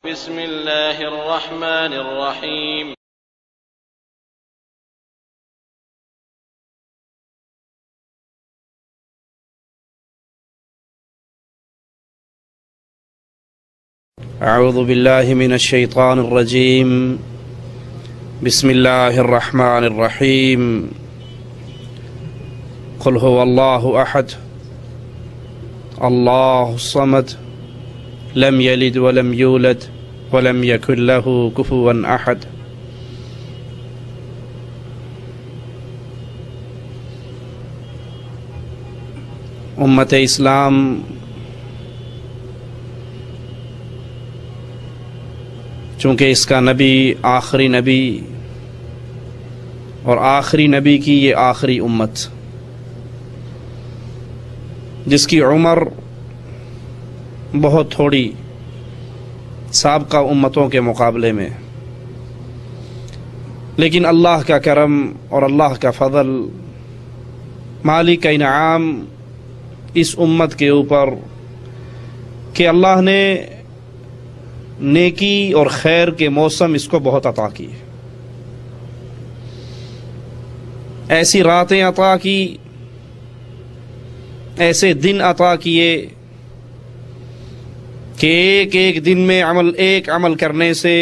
بسم الله الرحمن الرحيم. أعوذ بالله من الشيطان الرجيم. بسم الله الرحمن الرحيم. قل هو الله أحد الله الصمد لم يلد ولم يولد ولم يكن له كفوا أحد. امت اسلام چونکہ اس کا نبی آخری نبی اور آخری نبی کی یہ آخری امت جس کی عمر بہت تھوڑی سابقہ امتوں کے مقابلے میں، لیکن اللہ کا کرم اور اللہ کا فضل، مالک کا انعام اس امت کے اوپر کہ اللہ نے نیکی اور خیر کے موسم اس کو بہت عطا کی، ایسی راتیں عطا کی، ایسے دن عطا کیے کہ ایک ایک دن میں ایک عمل کرنے سے،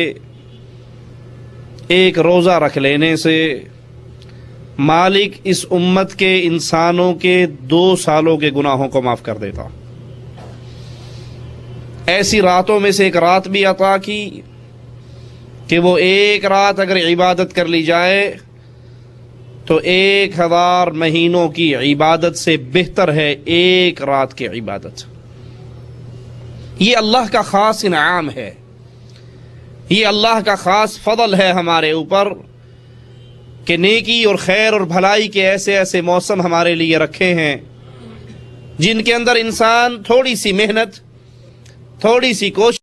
ایک روزہ رکھ لینے سے مالک اس امت کے انسانوں کے 2 سالوں کے گناہوں کو معاف کر دیتا۔ ایسی راتوں میں سے ایک رات بھی عطا کی کہ وہ ایک رات اگر عبادت کر لی جائے تو 1000 مہینوں کی عبادت سے بہتر ہے ایک رات کی عبادت۔ یہ اللہ کا خاص انعام ہے، یہ اللہ کا خاص فضل ہے ہمارے اوپر کہ نیکی اور خیر اور بھلائی کے ایسے ایسے موسم ہمارے لیے رکھے ہیں جن کے اندر انسان تھوڑی سی محنت، تھوڑی سی کوشش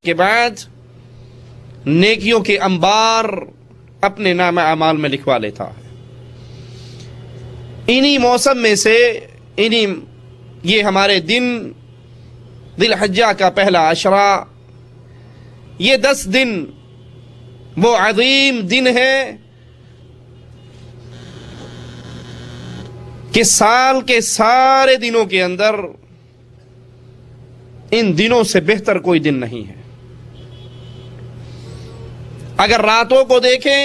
کے بعد نیکیوں کے انبار اپنے نام اعمال میں لکھوا لیتا ہے۔ انہی موسم میں سے یہ ہمارے دن ذی الحجہ کا پہلا عشرہ، یہ 10 دن وہ عظیم دن ہے کہ سال کے سارے دنوں کے اندر ان دنوں سے بہتر کوئی دن نہیں ہے۔ اگر راتوں کو دیکھیں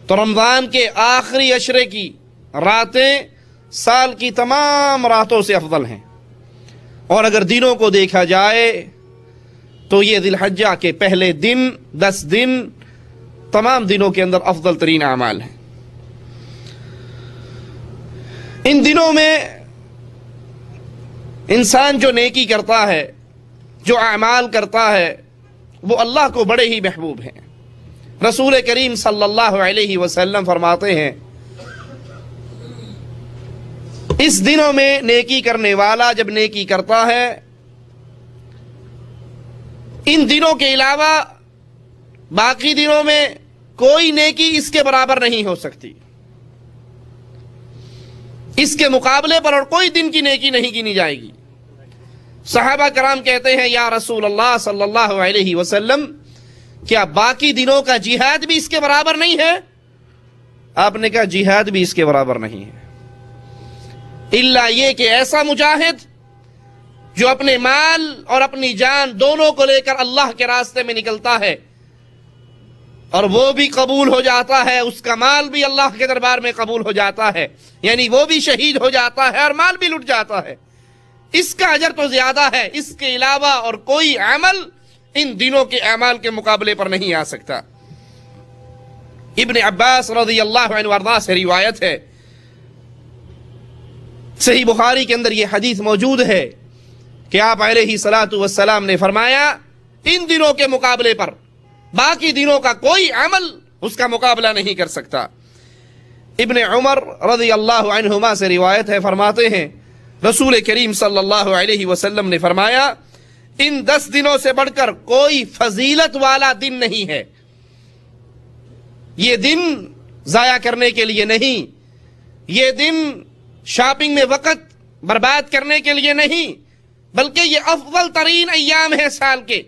تو رمضان کے آخری عشرے کی راتیں سال کی تمام راتوں سے افضل ہیں، اور اگر دنوں کو دیکھا جائے تو یہ ذی الحجہ کے پہلے دن 10 دن تمام دنوں کے اندر افضل ترین اعمال ہیں۔ ان دنوں میں انسان جو نیکی کرتا ہے، جو اعمال کرتا ہے، وہ اللہ کو بڑے ہی محبوب ہیں۔ رسول کریم صلی اللہ علیہ وسلم فرماتے ہیں اس دنوں میں نیکی کرنے والا جب نیکی کرتا ہے، ان دنوں کے علاوہ باقی دنوں میں کوئی نیکی اس کے برابر نہیں ہو سکتی، اس کے مقابلے پر اور کوئی دن کی نیکی نہیں گنی جائے گی۔ صحابہ کرام کہتے ہیں یا رسول اللہ صلی اللہ علیہ وسلم، کیا باقی دنوں کا جہاد بھی اس کے برابر نہیں ہے؟ آپ نے کہا جہاد بھی اس کے برابر نہیں ہے، الا یہ کہ ایسا مجاہد جو اپنے مال اور اپنی جان دونوں کو لے کر اللہ کے راستے میں نکلتا ہے اور وہ بھی قبول ہو جاتا ہے، اس کا مال بھی اللہ کے دربار میں قبول ہو جاتا ہے، یعنی وہ بھی شہید ہو جاتا ہے اور مال بھی لٹ جاتا ہے، اس کا اجر تو زیادہ ہے۔ اس کے علاوہ اور کوئی عمل ان دنوں کے اعمال کے مقابلے پر نہیں آ سکتا۔ ابن عباس رضی اللہ عنہ وارضاہ سے روایت ہے، صحیح بخاری کے اندر یہ حدیث موجود ہے کہ آپ علیہ الصلوۃ والسلام نے فرمایا ان دنوں کے مقابلے پر باقی دنوں کا کوئی عمل اس کا مقابلہ نہیں کر سکتا۔ ابن عمر رضی اللہ عنہما سے روایت ہے، فرماتے ہیں رسول کریم صلی اللہ علیہ وسلم نے فرمایا ان 10 دنوں سے بڑھ کر کوئی فضیلت والا دن نہیں ہے، یہ دن ضائع کرنے کے لیے نہیں، یہ دن شاپنگ میں وقت برباد کرنے کے لیے نہیں، بلکہ یہ افضل ترین ایام ہے سال کے،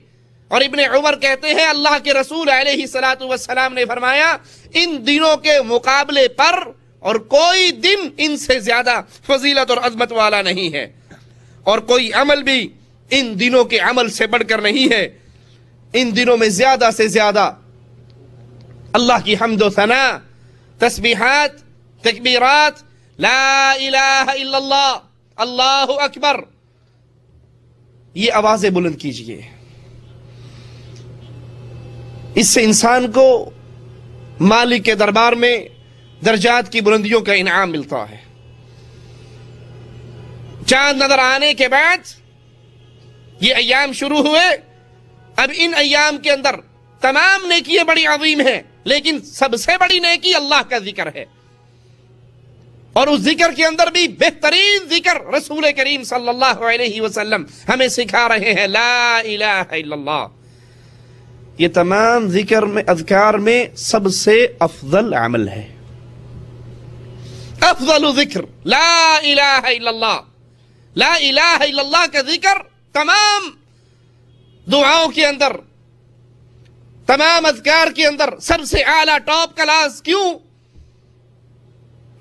اور ابن عمر کہتے ہیں اللہ کے رسول علیہ الصلوۃ والسلام نے فرمایا ان دنوں کے مقابلے پر اور کوئی دن ان سے زیادہ فضیلت اور عظمت والا نہیں ہے، اور کوئی عمل بھی ان دنوں کے عمل سے بڑھ کر نہیں ہے۔ ان دنوں میں زیادہ سے زیادہ اللہ کی حمد و ثنا، تسبیحات، تکبیرات، لا الہ الا اللہ، اللہ اکبر، یہ آوازیں بلند کیجئے۔ اس سے انسان کو مالک کے دربار میں درجات کی بلندیوں کا انعام ملتا ہے۔ چاند نظر آنے کے بعد یہ ایام شروع ہوئے۔ اب ان ایام کے اندر تمام نیکیاں بڑی عظیم ہیں، لیکن سب سے بڑی نیکی اللہ کا ذکر ہے، اور اس ذکر کے اندر بھی بہترین ذکر رسول کریم صلی اللہ علیہ وسلم ہمیں سکھا رہے ہیں، لا الہ الا اللہ۔ یہ تمام ذکر میں، اذکار میں سب سے افضل عمل ہے، افضل ذکر لا الہ الا اللہ۔ لا الہ الا اللہ کا ذکر تمام دعاؤں کے اندر، تمام اذکار کے اندر سب سے اعلیٰ ٹاپ کلاس۔ کیوں؟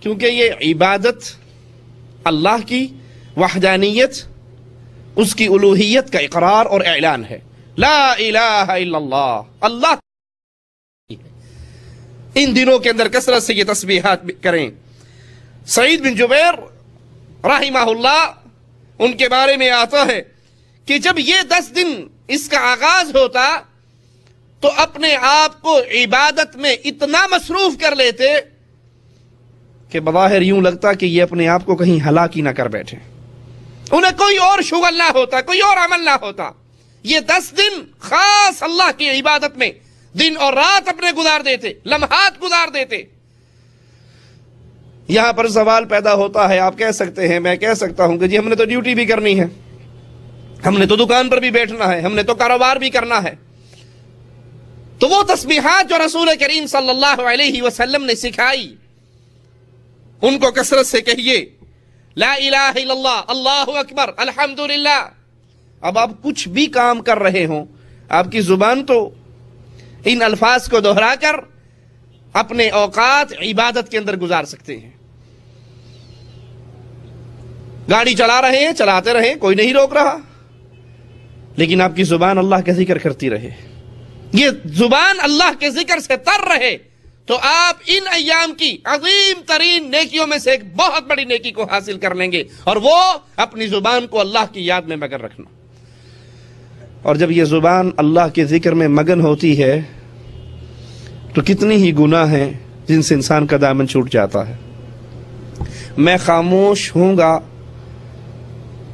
کیونکہ یہ عبادت اللہ کی وحدانیت، اس کی الوہیت کا اقرار اور اعلان ہے۔ لا الہ الا اللہ، اللہ ان دنوں کے اندر کثرت سے یہ تسبیحات کریں۔ سعید بن جبیر رحمہ اللہ، ان کے بارے میں آتا ہے کہ جب یہ 10 دن اس کا آغاز ہوتا تو اپنے آپ کو عبادت میں اتنا مصروف کر لیتے کہ بظاہر یوں لگتا کہ یہ اپنے آپ کو کہیں ہلاک ہی نہ کر بیٹھے، انہیں کوئی اور شغل نہ ہوتا، کوئی اور عمل نہ ہوتا۔ یہ 10 دن خاص اللہ کی عبادت میں دن اور رات اپنے گزار دیتے، لمحات گزار دیتے۔ یہاں پر سوال پیدا ہوتا ہے، آپ کہہ سکتے ہیں، میں کہہ سکتا ہوں کہ جی ہم نے تو ڈیوٹی بھی کرنی ہے، ہم نے تو دکان پر بھی بیٹھنا ہے، ہم نے تو کاروبار بھی کرنا ہے۔ تو وہ تسبیحات جو رسول کریم صلی اللہ علیہ وسلم نے سکھائی، ان کو کثرت سے کہیے، لا الہ الا اللہ، اللہ اکبر، الحمدللہ۔ اب آپ کچھ بھی کام کر رہے ہوں، آپ کی زبان تو ان الفاظ کو دہرا کر اپنے اوقات عبادت کے اندر گزار سکتے ہیں۔ گاڑی چلا رہے ہیں، چلاتے رہیں، کوئی نہیں روک رہا، لیکن آپ کی زبان اللہ کا ذکر کرتی رہے، یہ زبان اللہ کے ذکر سے تر رہے، تو آپ ان ایام کی عظیم ترین نیکیوں میں سے ایک بہت بڑی نیکی کو حاصل کر لیں گے، اور وہ اپنی زبان کو اللہ کی یاد میں مگن رکھنا۔ اور جب یہ زبان اللہ کے ذکر میں مگن ہوتی ہے تو کتنی ہی گناہ ہیں جن سے انسان کا دامن چھوٹ جاتا ہے۔ میں خاموش ہوں گا،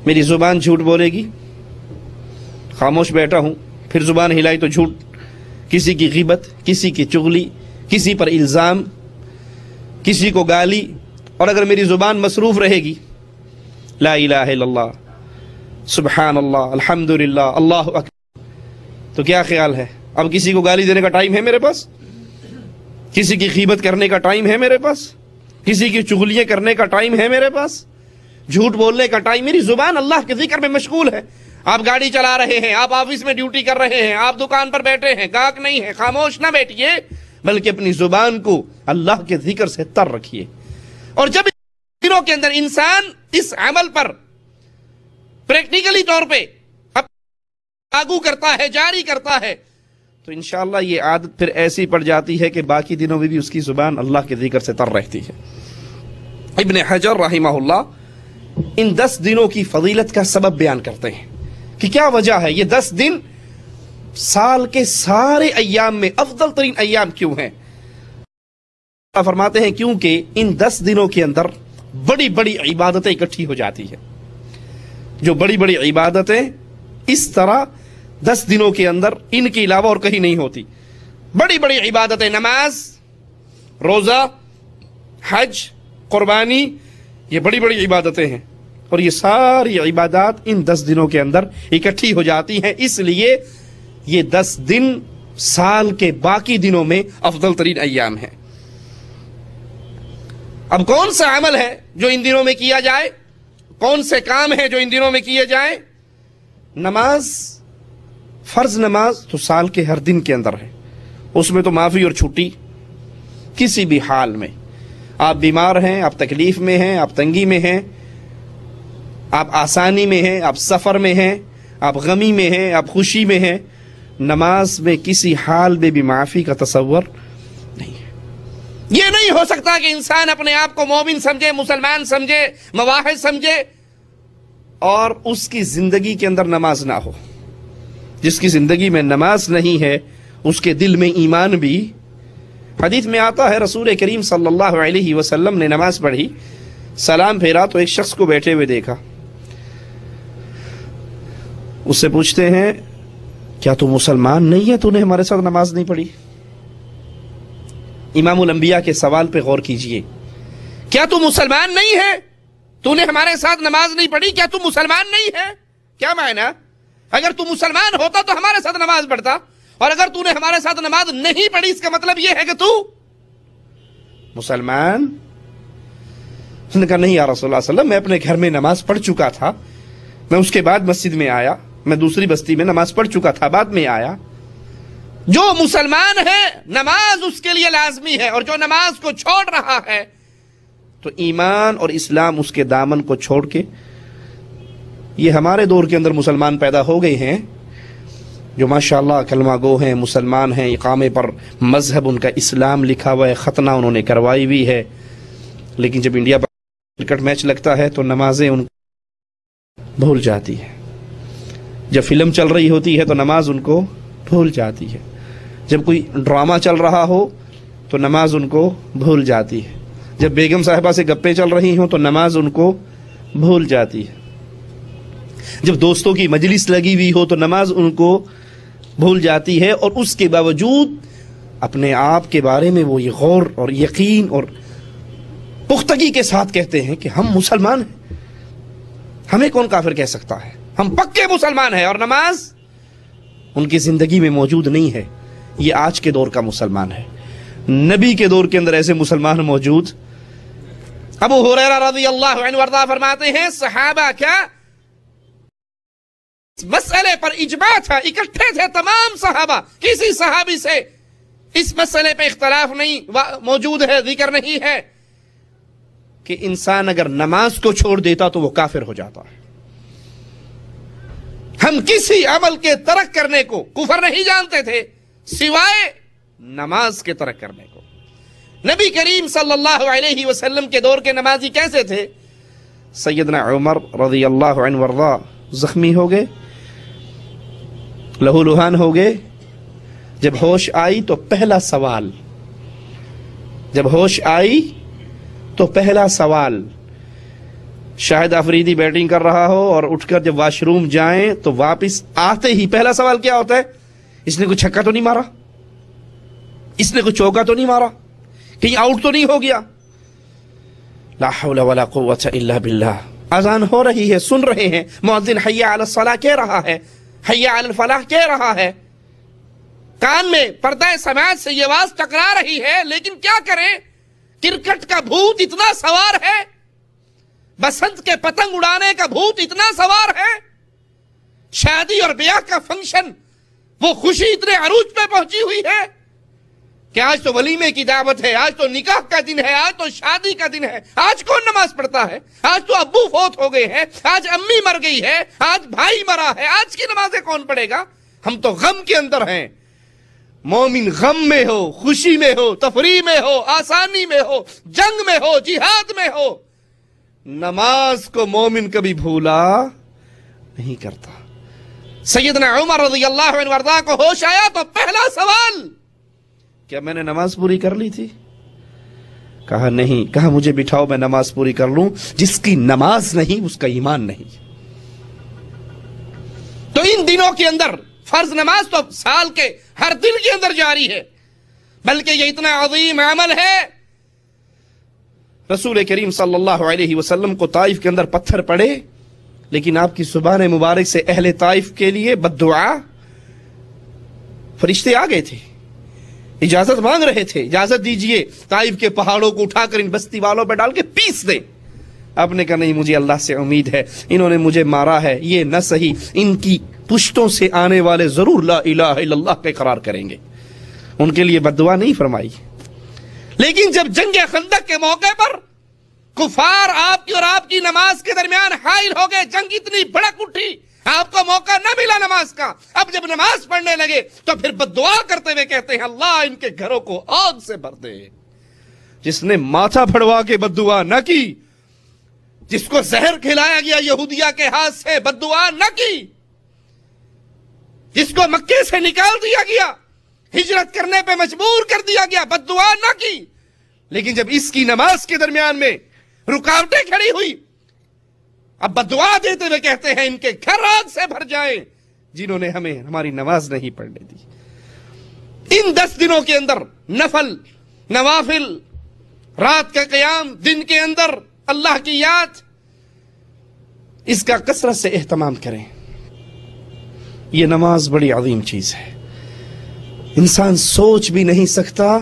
میری زبان جھوٹ بولے گی، خاموش بیٹھا ہوں، پھر زبان ہلائی تو جھوٹ، کسی کی غیبت، کسی کی چغلی، کسی پر الزام، کسی کو گالی، اور اگر میری زبان مصروف رہے گی لا الہ الا اللہ، سبحان اللہ، الحمدللہ، اللہ اکبر، تو کیا خیال ہے اب کسی کو گالی دینے کا ٹائم ہے میرے پاس؟ کسی کی غیبت کرنے کا ٹائم ہے میرے پاس؟ کسی کی چغلیاں کرنے کا ٹائم ہے میرے پاس؟ جھوٹ بولنے کا ٹائم؟ میری زبان اللہ کے ذکر میں مشغول ہے۔ آپ گاڑی چلا رہے ہیں، آپ آفس میں ڈیوٹی کر رہے ہیں، آپ دکان پر بیٹھے ہیں، گاہک نہیں ہے، خاموش نہ بیٹھیے، بلکہ اپنی زبان کو اللہ کے ذکر سے تر رکھیے۔ اور جب دنوں کے اندر انسان اس عمل پر پریکٹیکلی طور پہ لاگو کرتا ہے، جاری کرتا ہے، تو انشاءاللہ یہ عادت پھر ایسی پڑ جاتی ہے کہ باقی دنوں میں بھی اس کی زبان اللہ کے ذکر سے تر رہتی ہے۔ ابن حجر رحمہ اللہ ان 10 دنوں کی فضیلت کا سبب بیان کرتے ہیں کہ کیا وجہ ہے یہ 10 دن سال کے سارے ایام میں افضل ترین ایام کیوں ہیں؟ فرماتے ہیں کیونکہ ان 10 دنوں کے اندر بڑی بڑی عبادتیں اکٹھی ہو جاتی ہیں۔ جو بڑی بڑی عبادتیں اس طرح 10 دنوں کے اندر ان کے علاوہ اور کہیں نہیں ہوتی۔ بڑی بڑی عبادتیں، نماز، روزہ، حج، قربانی، یہ بڑی بڑی عبادتیں ہیں، اور یہ ساری عبادات ان 10 دنوں کے اندر اکٹھی ہو جاتی ہیں۔ اس لیے یہ 10 دن سال کے باقی دنوں میں افضل ترین ایام ہیں۔ اب کون سا عمل ہے جو ان دنوں میں کیا جائے؟ کون سے کام ہیں جو ان دنوں میں کیے جائیں؟ نماز فرض نماز تو سال کے ہر دن کے اندر ہے، اس میں تو معافی اور چھٹی کسی بھی حال میں، آپ بیمار ہیں، آپ تکلیف میں ہیں، آپ تنگی میں ہیں، آپ آسانی میں ہیں، آپ سفر میں ہیں، آپ غمی میں ہیں، آپ خوشی میں ہیں، نماز میں کسی حال میں بھی معافی کا تصور نہیں ہے۔ یہ نہیں ہو سکتا کہ انسان اپنے آپ کو مومن سمجھے، مسلمان سمجھے، مواحد سمجھے اور اس کی زندگی کے اندر نماز نہ ہو۔ جس کی زندگی میں نماز نہیں ہے اس کے دل میں ایمان بھی، حدیث میں آتا ہے رسول کریم صلی اللہ علیہ وسلم نے نماز پڑھی، سلام پھیرا تو ایک شخص کو بیٹھے ہوئے دیکھا، اس سے پوچھتے ہیں کیا تو مسلمان نہیں ہے، تو نے ہمارے ساتھ نماز نہیں پڑھی؟ امام الانبیاء کے سوال پہ غور کیجئے، کیا تو مسلمان نہیں ہے، تو نے ہمارے ساتھ نماز نہیں پڑھی، کیا تو مسلمان نہیں ہے؟ کیا معنی؟ اگر تو مسلمان ہوتا تو ہمارے ساتھ نماز پڑھتا، اور اگر تو نے ہمارے ساتھ نماز نہیں پڑھی اس کا مطلب یہ ہے کہ تو مسلمان؟ اس نے کہا نہیں یا رسول اللہ صلی اللہ علیہ وسلم، میں اپنے گھر میں نماز پڑھ چکا تھا، میں اس کے بعد مسجد میں آیا، میں دوسری بستی میں نماز پڑھ چکا تھا، بعد میں آیا۔ جو مسلمان ہے نماز اس کے لیے لازمی ہے، اور جو نماز کو چھوڑ رہا ہے تو ایمان اور اسلام اس کے دامن کو چھوڑ کے، یہ ہمارے دور کے اندر مسلمان پیدا ہو گئے ہیں جو ماشاءاللہ کلمہ گو ہیں، مسلمان ہیں، اقامے پر مذہب ان کا اسلام لکھا ہوا ہے، ختنہ انہوں نے کروائی بھی ہے، لیکن جب انڈیا پر کرکٹ میچ لگتا ہے تو نمازیں ان بھول جاتی ہے، جب فلم چل رہی ہوتی ہے تو نماز ان کو بھول جاتی ہے، جب کوئی ڈرامہ چل رہا ہو تو نماز ان کو بھول جاتی ہے، جب بیگم صاحبہ سے گپیں چل رہی ہوں تو نماز ان کو بھول جاتی ہے، جب دوستوں کی مجلس لگی ہوئی ہو تو نماز ان کو بھول جاتی ہے، اور اس کے باوجود اپنے آپ کے بارے میں وہ یہ غور اور یقین اور پختگی کے ساتھ کہتے ہیں کہ ہم مسلمان ہیں، ہمیں کون کافر کہہ سکتا ہے، ہم پکے مسلمان ہیں، اور نماز ان کی زندگی میں موجود نہیں ہے۔ یہ آج کے دور کا مسلمان ہے، نبی کے دور کے اندر ایسے مسلمان موجود۔ ابو ہریرہ رضی اللہ عنہ وارضاہ فرماتے ہیں صحابہ کا مسئلے پر اجماع تھا، اکٹھے تھے تمام صحابہ، کسی صحابی سے اس مسئلے پہ اختلاف نہیں موجود ہے، ذکر نہیں ہے کہ انسان اگر نماز کو چھوڑ دیتا تو وہ کافر ہو جاتا ہے۔ ہم کسی عمل کے ترک کرنے کو کفر نہیں جانتے تھے سوائے نماز کے ترک کرنے کو۔ نبی کریم صلی اللہ علیہ وسلم کے دور کے نمازی کیسے تھے؟ سیدنا عمر رضی اللہ عنہ وارضاہ زخمی ہو گئے، لہو لہان ہو گئے، جب ہوش آئی تو پہلا سوال شاہد آفریدی بیٹنگ کر رہا ہو اور اٹھ کر جب واش روم جائیں تو واپس آتے ہی پہلا سوال کیا ہوتا ہے؟ اس نے کوئی چھکا تو نہیں مارا، اس نے کوئی چوکا تو نہیں مارا، کہیں آؤٹ تو نہیں ہو گیا؟ لا حول ولا قوت الا باللہ۔ اذان ہو رہی ہے، سن رہے ہیں، مؤذن حی علی الصلاۃ کہہ رہا ہے، حی علی الفلاح کہہ رہا ہے، کان میں پردہ سماعت سے یہ آواز ٹکرا رہی ہے، لیکن کیا کریں؟ کرکٹ کا بھوت اتنا سوار ہے، بسنت کے پتنگ اڑانے کا بھوت اتنا سوار ہے، شادی اور بیاہ کا فنکشن، وہ خوشی اتنے عروج پہ پہنچی ہوئی ہے کہ آج تو ولیمے کی دعوت ہے، آج تو نکاح کا دن ہے، آج تو شادی کا دن ہے، آج کون نماز پڑھتا ہے؟ آج تو ابو فوت ہو گئے ہیں، آج امی مر گئی ہے، آج بھائی مرا ہے، آج کی نمازیں کون پڑھے گا؟ ہم تو غم کے اندر ہیں۔ مومن غم میں ہو، خوشی میں ہو، تفریح میں ہو، آسانی میں ہو، جنگ میں ہو، جہاد میں ہو، نماز کو مومن کبھی بھولا نہیں کرتا۔ سیدنا عمر رضی اللہ عنہ وارضاہ کو ہوش آیا تو پہلا سوال، کیا میں نے نماز پوری کر لی تھی؟ کہا نہیں۔ کہا مجھے بٹھاؤ، میں نماز پوری کر لوں۔ جس کی نماز نہیں اس کا ایمان نہیں۔ تو ان دنوں کے اندر فرض نماز تو سال کے ہر دن کے اندر جاری ہے، بلکہ یہ اتنا عظیم عمل ہے، رسول کریم صلی اللہ علیہ وسلم کو طائف کے اندر پتھر پڑے، لیکن آپ کی زبان مبارک سے اہل طائف کے لیے بد دعا، فرشتے آ گئے تھے، اجازت مانگ رہے تھے، اجازت دیجئے طائف کے پہاڑوں کو اٹھا کر ان بستی والوں پہ ڈال کے پیس دیں۔ آپ نے کہا نہیں مجھے اللہ سے امید ہے، انہوں نے مجھے مارا ہے، یہ نہ صحیح، ان کی پشتوں سے آنے والے ضرور لا الہ الا اللہ کا اقرار کریں گے. ان کے لیے بد دعا نہیں فرمائی. لیکن جب جنگ خندق کے موقع پر کفار آپ کی اور آپ کی نماز کے درمیان حائل ہو گئے، جنگ اتنی بھڑک اٹھی، آپ کو موقع نہ ملا نماز کا. اب جب نماز پڑھنے لگے تو پھر بد دعا کرتے ہوئے کہتے ہیں اللہ ان کے گھروں کو آگ سے بھر دے. جس نے ماتھا پھڑوا کے بد دعا نہ کی، جس کو زہر کھلایا گیا یہودیہ کے ہاتھ سے، بد دعا نہ کی، جس کو مکے سے نکال دیا گیا، ہجرت کرنے پہ مجبور کر دیا گیا، بد دعا نہ کی. لیکن جب اس کی نماز کے درمیان میں رکاوٹیں کھڑی ہوئی، اب بد دعا دیتے ہوئے کہتے ہیں ان کے گھر آگ سے بھر جائیں جنہوں نے ہمیں ہماری نماز نہیں پڑھنے دی. ان 10 دنوں کے اندر نفل، نوافل، رات کا قیام، دن کے اندر اللہ کی یاد، اس کا کثرت سے اہتمام کریں. یہ نماز بڑی عظیم چیز ہے، انسان سوچ بھی نہیں سکتا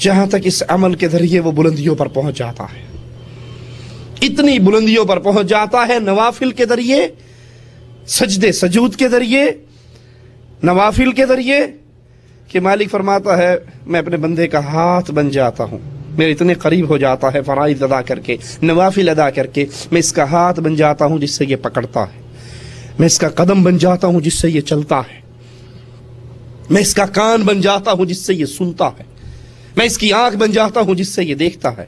جہاں تک اس عمل کے ذریعے وہ بلندیوں پر پہنچ جاتا ہے. اتنی بلندیوں پر پہنچ جاتا ہے نوافل کے ذریعے، سجدے سجود کے ذریعے، نوافل کے ذریعے، کہ مالک فرماتا ہے میں اپنے بندے کا ہاتھ بن جاتا ہوں، میرے اتنے قریب ہو جاتا ہے فرائض ادا کر کے، نوافل ادا کر کے، میں اس کا ہاتھ بن جاتا ہوں جس سے یہ پکڑتا ہے، میں اس کا قدم بن جاتا ہوں جس سے یہ چلتا ہے، میں اس کا کان بن جاتا ہوں جس سے یہ سنتا ہے، میں اس کی آنکھ بن جاتا ہوں جس سے یہ دیکھتا ہے.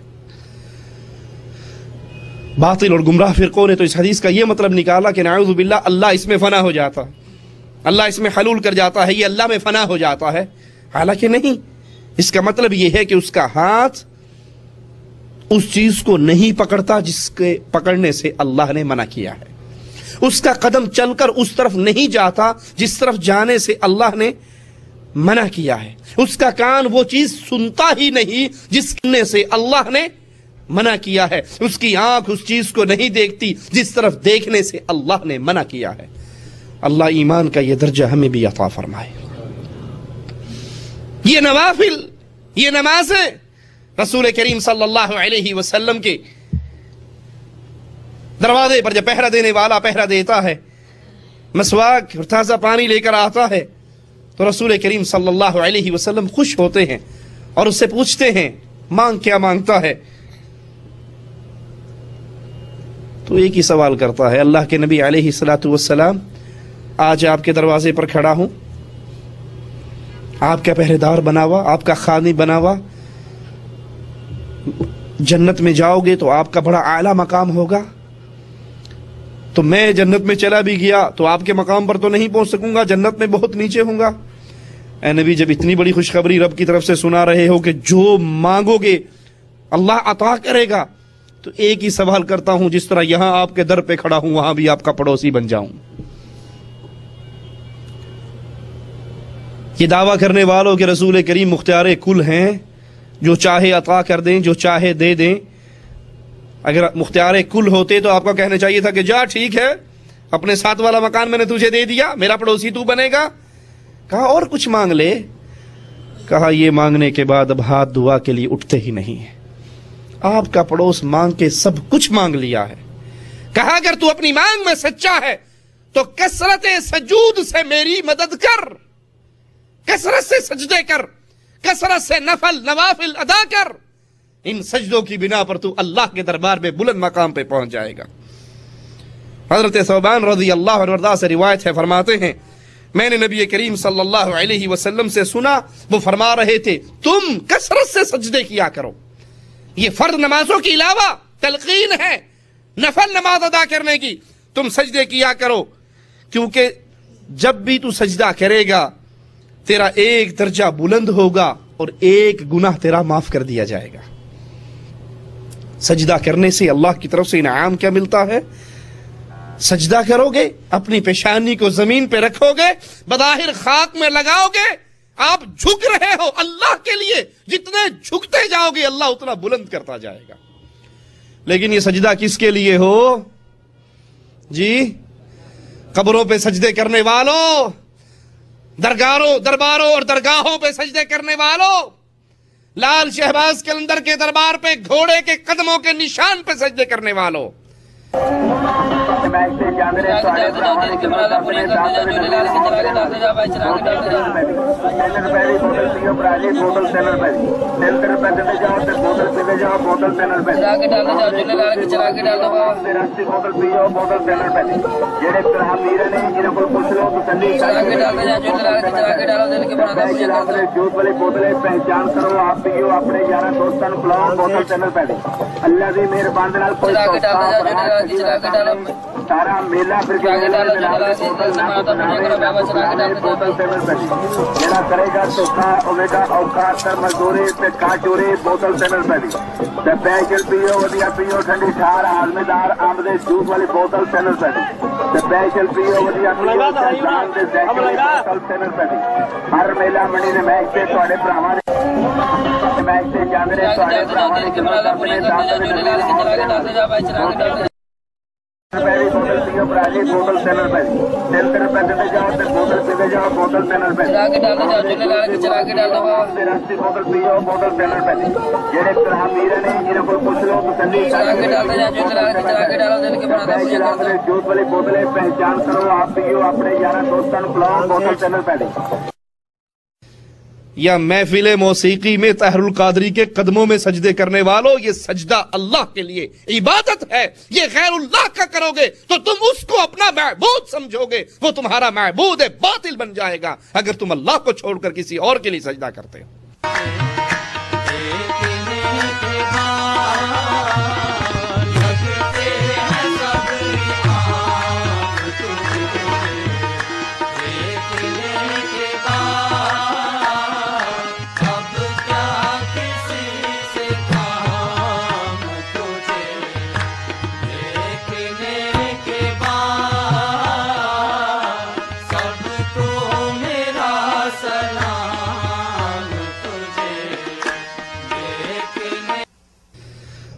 باطل اور گمراہ فرقوں نے تو اس حدیث کا یہ مطلب نکالا کہ نعوذ باللہ اللہ اس میں فنا ہو جاتا ہے، اللہ اس میں حلول کر جاتا ہے، یہ اللہ میں فنا ہو جاتا ہے. حالانکہ نہیں، اس کا مطلب یہ ہے کہ اس کا ہاتھ اس چیز کو نہیں پکڑتا جس کے پکڑنے سے اللہ نے منع کیا ہے، اس کا قدم چل کر اس طرف نہیں جاتا جس طرف جانے سے اللہ نے منع کیا ہے، اس کا کان وہ چیز سنتا ہی نہیں جس کرنے سے اللہ نے منع کیا ہے، اس کی آنکھ اس چیز کو نہیں دیکھتی جس طرف دیکھنے سے اللہ نے منع کیا ہے. اللہ ایمان کا یہ درجہ ہمیں بھی عطا فرمائے. یہ نوافل، یہ نمازیں رسول کریم صلی اللہ علیہ وسلم کے دروازے پر جب پہرا دینے والا پہرا دیتا ہے، مسواک اور تازہ پانی لے کر آتا ہے تو رسول کریم صلی اللہ علیہ وسلم خوش ہوتے ہیں اور اس سے پوچھتے ہیں مانگ کیا مانگتا ہے؟ تو ایک ہی سوال کرتا ہے، اللہ کے نبی علیہ الصلوۃ والسلام آج آپ کے دروازے پر کھڑا ہوں، آپ کا پہرے دار بنا ہوا، آپ کا خادم بنا ہوا، جنت میں جاؤ گے تو آپ کا بڑا اعلیٰ مقام ہوگا، تو میں جنت میں چلا بھی گیا تو آپ کے مقام پر تو نہیں پہنچ سکوں گا، جنت میں بہت نیچے ہوں گا. اے نبی جب اتنی بڑی خوشخبری رب کی طرف سے سنا رہے ہو کہ جو مانگو گے اللہ عطا کرے گا، تو ایک ہی سوال کرتا ہوں، جس طرح یہاں آپ کے در پہ کھڑا ہوں وہاں بھی آپ کا پڑوسی بن جاؤں. یہ دعویٰ کرنے والوں کہ رسول کریم مختار کل ہیں، جو چاہے عطا کر دیں، جو چاہے دے دیں. اگر مختار کل ہوتے تو آپ کو کہنا چاہیے تھا کہ جا ٹھیک ہے، اپنے ساتھ والا مکان میں نے تجھے دے دیا، میرا پڑوسی تو بنے گا. کہا اور کچھ مانگ لے. کہا یہ مانگنے کے بعد اب ہاتھ دعا کے لیے اٹھتے ہی نہیں ہیں. آپ کا پڑوس مانگ کے سب کچھ مانگ لیا ہے. کہا اگر تو اپنی مانگ میں سچا ہے تو کثرت سجود سے میری مدد کر، کثرت سے سجدے کر، کثرت سے نفل نوافل ادا کر. ان سجدوں کی بنا پر تو اللہ کے دربار میں بلند مقام پہ پہنچ جائے گا. حضرت ثوبان رضی اللہ عنہ سے روایت ہے، فرماتے ہیں میں نے نبی کریم صلی اللہ علیہ وسلم سے سنا، وہ فرما رہے تھے تم کثرت سے سجدے کیا کرو. یہ فرض نمازوں کے علاوہ تلقین ہے نفل نماز ادا کرنے کی. تم سجدے کیا کرو، کیونکہ جب بھی تو سجدہ کرے گا تیرا ایک درجہ بلند ہوگا اور ایک گناہ تیرا معاف کر دیا جائے گا. سجدہ کرنے سے اللہ کی طرف سے انعام کیا ملتا ہے؟ سجدہ کرو گے، اپنی پیشانی کو زمین پہ رکھو گے، بظاہر خاک میں لگاؤ گے، آپ جھک رہے ہو اللہ کے لیے، جتنے جھکتے جاؤ گے اللہ اتنا بلند کرتا جائے گا. لیکن یہ سجدہ کس کے لیے ہو جی؟ قبروں پہ سجدے کرنے والوں، درباروں اور درگاہوں پہ سجدے کرنے والوں. لال شہباز کلندر کے دربار پہ گھوڑے کے قدموں کے نشان پہ سجدے کرنے والوں، پہچان کرو آپ پیو اپنے یار دوستوں پلاؤ بوتل چینل پہ اللہ کی مہربانی سارا میلہ پھر جڑا کرے گا سوکھا ہوے گا اوکھا کر مزدوری تے کا چوری بوتل چینل پہ تے پیشل پیو ودیا پیو ٹھنڈی ٹھار ہاضمے دار آم دے جوس والی بوتل چینل پہ تے پیشل پیو ودیا پیو جان دے ذائقے والی بوتل چینل پہ ہر میلہ منی نے میچ تے تواڈے بھراواں دے میچ تے جاندے نے تواڈے بھراواں دے خدمت اپنے دس بوتل پیو براجی بوتل چینل پہ دل کر پہ دے جاؤ تے بوتل پی دے جاؤ بوتل چینل پہ راستی بوتل پیو بوتل چینل پہ جڑے طرح میر نے جنہاں کو پوچھ لو تسلی جوس والی بوتلیں پہچان کرو آپ پیو اپنے یار دوستوں پلاؤ بوتل چینل پہ یا محفل موسیقی میں طاہر القادری کے قدموں میں سجدے کرنے والوں، یہ سجدہ اللہ کے لیے عبادت ہے، یہ غیر اللہ کا کرو گے تو تم اس کو اپنا معبود سمجھو گے، وہ تمہارا معبود ہے، باطل بن جائے گا اگر تم اللہ کو چھوڑ کر کسی اور کے لیے سجدہ کرتے ہو۔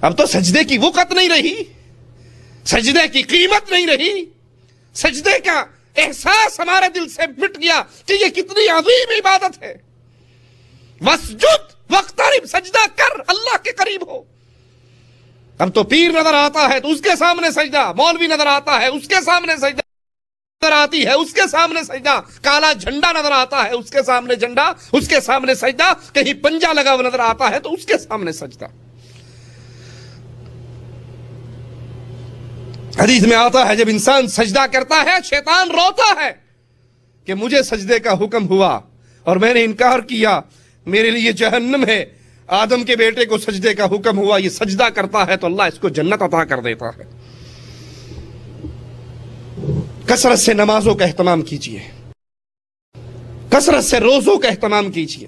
اب تو سجدے کی وقت نہیں رہی، سجدے کی قیمت نہیں رہی، سجدے کا احساس ہمارے دل سے مٹ گیا کہ یہ کتنی عظیم عبادت ہے۔ واسجد واقترب، سجدہ کر، اللہ کے قریب ہو۔ اب تو پیر نظر آتا ہے تو اس کے سامنے سجدہ، مولوی نظر آتا ہے اس کے سامنے سجدہ، نظر آتی ہے اس کے سامنے سجدہ، کالا جھنڈا نظر آتا ہے اس کے سامنے جھنڈا، اس کے سامنے سجدہ، کہیں پنجا لگا ہوا نظر آتا ہے تو اس کے سامنے سجدہ۔ حدیث میں آتا ہے جب انسان سجدہ کرتا ہے شیطان روتا ہے کہ مجھے سجدے کا حکم ہوا اور میں نے انکار کیا، میرے لیے جہنم ہے۔ آدم کے بیٹے کو سجدے کا حکم ہوا، یہ سجدہ کرتا ہے تو اللہ اس کو جنت عطا کر دیتا ہے۔ کثرت سے نمازوں کا اہتمام کیجئے، کثرت سے روزوں کا اہتمام کیجئے۔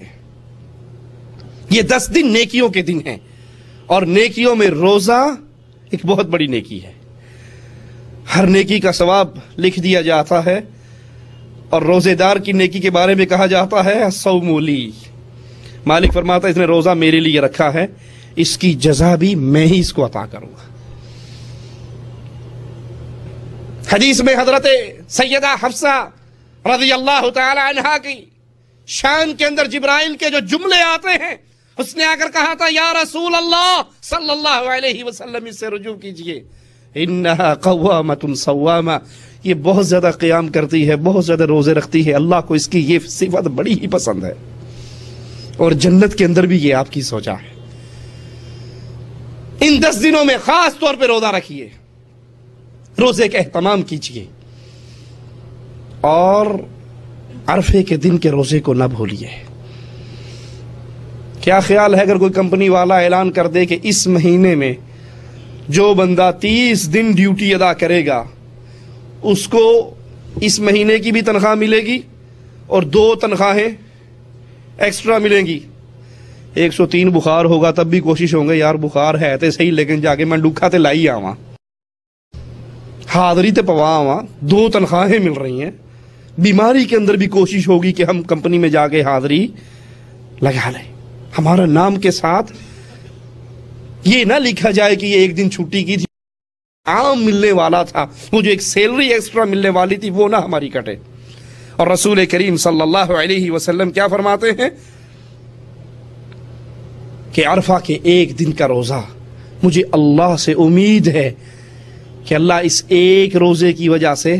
یہ 10 دن نیکیوں کے دن ہیں اور نیکیوں میں روزہ ایک بہت بڑی نیکی ہے۔ ہر نیکی کا ثواب لکھ دیا جاتا ہے اور روزے دار کی نیکی کے بارے میں کہا جاتا ہے الصوم لی، مالک فرماتا ہے اس نے روزہ میرے لیے رکھا ہے، اس کی جزا بھی میں ہی اس کو عطا کروں گا۔ حدیث میں حضرت سیدہ حفصہ رضی اللہ تعالی عنہا کی شان کے اندر جبرائیل کے جو جملے آتے ہیں، اس نے آ کر کہا تھا یا رسول اللہ صلی اللہ علیہ وسلم اس سے رجوع کیجئے، انہا قوامۃ صوامہ، یہ بہت زیادہ قیام کرتی ہے، بہت زیادہ روزے رکھتی ہے، اللہ کو اس کی یہ صفت بڑی ہی پسند ہے اور جنت کے اندر بھی یہ آپ کی سوچا ہے۔ ان 10 دنوں میں خاص طور پہ روزہ رکھیے، روزے کا اہتمام کیجیے اور عرفے کے دن کے روزے کو نہ بھولیے۔ کیا خیال ہے اگر کوئی کمپنی والا اعلان کر دے کہ اس مہینے میں جو بندہ 30 دن ڈیوٹی ادا کرے گا اس کو اس مہینے کی بھی تنخواہ ملے گی اور 2 تنخواہیں ایکسٹرا ملیں گی۔ 103 بخار ہوگا تب بھی کوشش ہوں گے یار بخار ہے تے صحیح لیکن جا کے میں ڈوکھا تے لائی آواں، حاضری تے پوا آواں، 2 تنخواہیں مل رہی ہیں۔ بیماری کے اندر بھی کوشش ہوگی کہ ہم کمپنی میں جا کے حاضری لگا لیں، ہمارا نام کے ساتھ یہ نہ لکھا جائے کہ یہ 1 دن چھٹی کی تھی، عام ملنے والا تھا، وہ جو ایک سیلری ایکسٹرا ملنے والی تھی وہ نہ ہماری کٹے۔ اور رسول کریم صلی اللہ علیہ وسلم کیا فرماتے ہیں؟ کہ عرفہ کے ایک دن کا روزہ، مجھے اللہ سے امید ہے کہ اللہ اس ایک روزے کی وجہ سے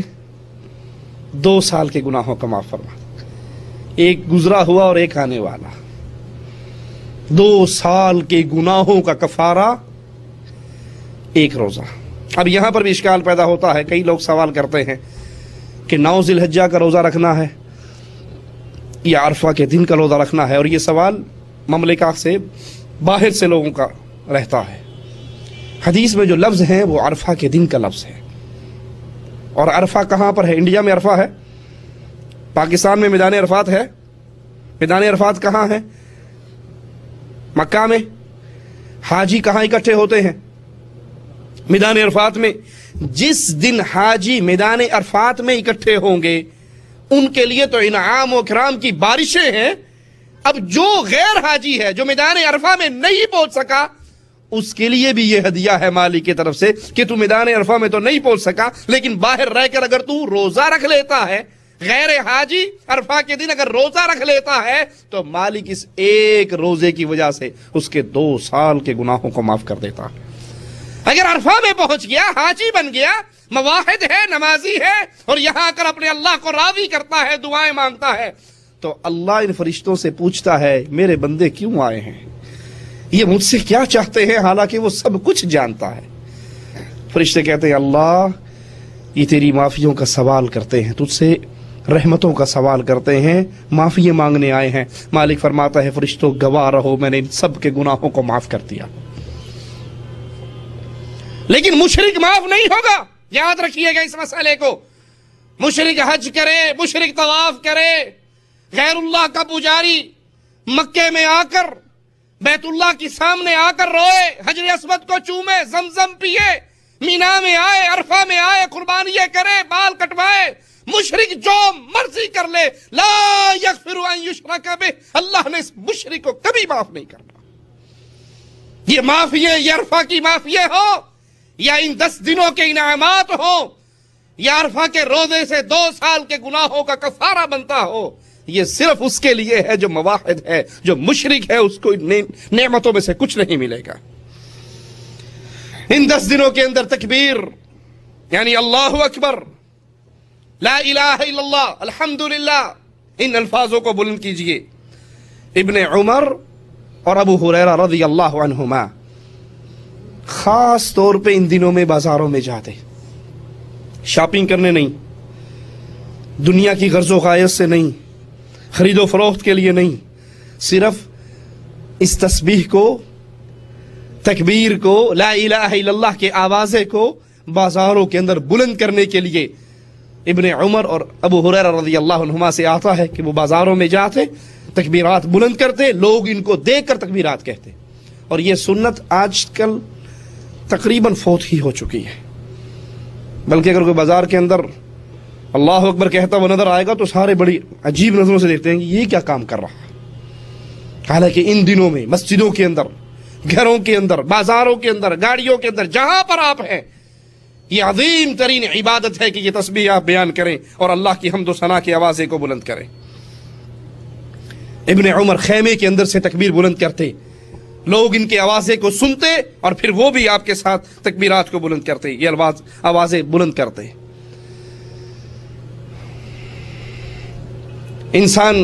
2 سال کے گناہوں کا معاف فرما، ایک گزرا ہوا اور ایک آنے والا، 2 سال کے گناہوں کا کفارہ ایک روزہ۔ اب یہاں پر بھی اشکال پیدا ہوتا ہے، کئی لوگ سوال کرتے ہیں کہ 9 ذی الحجہ کا روزہ رکھنا ہے یا عرفہ کے دن کا روزہ رکھنا ہے، اور یہ سوال مملکہ سے باہر سے لوگوں کا رہتا ہے۔ حدیث میں جو لفظ ہیں وہ عرفہ کے دن کا لفظ ہے، اور عرفہ کہاں پر ہے؟ انڈیا میں عرفہ ہے، پاکستان میں میدان عرفات ہے۔ میدان عرفات کہاں ہے؟ مکہ میں۔ حاجی کہاں اکٹھے ہوتے ہیں؟ میدان عرفات میں۔ جس دن حاجی میدان عرفات میں اکٹھے ہوں گے ان کے لیے تو انعام و کرام کی بارشیں ہیں۔ اب جو غیر حاجی ہے، جو میدان عرفہ میں نہیں پہنچ سکا، اس کے لیے بھی یہ ہدیہ ہے مالک کی طرف سے کہ تو میدان عرفہ میں تو نہیں پہنچ سکا، لیکن باہر رہ کر اگر تو روزہ رکھ لیتا ہے، غیر حاجی عرفہ کے دن اگر روزہ رکھ لیتا ہے تو مالک اس ایک روزے کی وجہ سے اس کے 2 سال کے گناہوں کو معاف کر دیتا ہے۔ اگر عرفہ میں پہنچ گیا، حاجی بن گیا، مواحد ہے، نمازی ہے، اور یہاں آ کر اپنے اللہ کو راضی کرتا ہے، دعائیں مانگتا ہے، تو اللہ ان فرشتوں سے پوچھتا ہے میرے بندے کیوں آئے ہیں، یہ مجھ سے کیا چاہتے ہیں، حالانکہ وہ سب کچھ جانتا ہے۔ فرشتے کہتے ہیں اللہ یہ تیری معافیوں کا سوال کرتے ہیں، تجھ سے رحمتوں کا سوال کرتے ہیں، معافی مانگنے آئے ہیں۔ مالک فرماتا ہے فرشتوں گواہ رہو، میں نے ان سب کے گناہوں کو معاف کر دیا۔ لیکن مشرک معاف نہیں ہوگا، یاد رکھیے گا اس مسئلے کو۔ مشرک حج کرے، مشرک طواف کرے، غیر اللہ کا پجاری مکے میں آ کر بیت اللہ کے سامنے آ کر روئے، حجر اسود کو چومے، زمزم پیے، مینا میں آئے، عرفہ میں آئے، قربانیاں کرے، بال کٹوائے، مشرک جو مرضی کر لے، لا یغفر ان یشرک بہ، اللہ نے اس مشرک کو کبھی معاف نہیں کرنا۔ یہ معافیے، یہ عرفہ کی معافیے ہو یا ان 10 دنوں کے انعامات ہو یا عرفہ کے روزے سے 2 سال کے گناہوں کا کفارہ بنتا ہو، یہ صرف اس کے لیے ہے جو مواحد ہے، جو مشرک ہے، اس کو نعمتوں میں سے کچھ نہیں ملے گا۔ ان 10 دنوں کے اندر تکبیر یعنی اللہ اکبر، لا الہ الا اللہ، الحمدللہ، ان الفاظوں کو بلند کیجئے۔ ابن عمر اور ابو ہریرہ رضی اللہ عنہما خاص طور پہ ان دنوں میں بازاروں میں جاتے، شاپنگ کرنے نہیں، دنیا کی غرض و غایت سے نہیں، خرید و فروخت کے لیے نہیں، صرف اس تسبیح کو، تکبیر کو، لا الہ الا اللہ کے آوازے کو بازاروں کے اندر بلند کرنے کے لیے ابن عمر اور ابو ہریرہ رضی اللہ عنہما سے آتا ہے کہ وہ بازاروں میں جاتے، تکبیرات بلند کرتے، لوگ ان کو دیکھ کر تکبیرات کہتے۔ اور یہ سنت آج کل تقریباً فوت ہی ہو چکی ہے، بلکہ اگر کوئی بازار کے اندر اللہ اکبر کہتا وہ نظر آئے گا تو سارے بڑی عجیب نظروں سے دیکھتے ہیں کہ یہ کیا کام کر رہا ہے۔ حالانکہ ان دنوں میں مسجدوں کے اندر، گھروں کے اندر، بازاروں کے اندر، گاڑیوں کے اندر، جہاں پر آپ ہیں، یہ عظیم ترین عبادت ہے کہ یہ تسبیح آپ بیان کریں اور اللہ کی حمد و ثنا کی آوازیں کو بلند کریں۔ ابن عمر خیمے کے اندر سے تکبیر بلند کرتے، لوگ ان کی آوازیں کو سنتے اور پھر وہ بھی آپ کے ساتھ تکبیرات کو بلند کرتے، یہ آوازیں بلند کرتے۔ انسان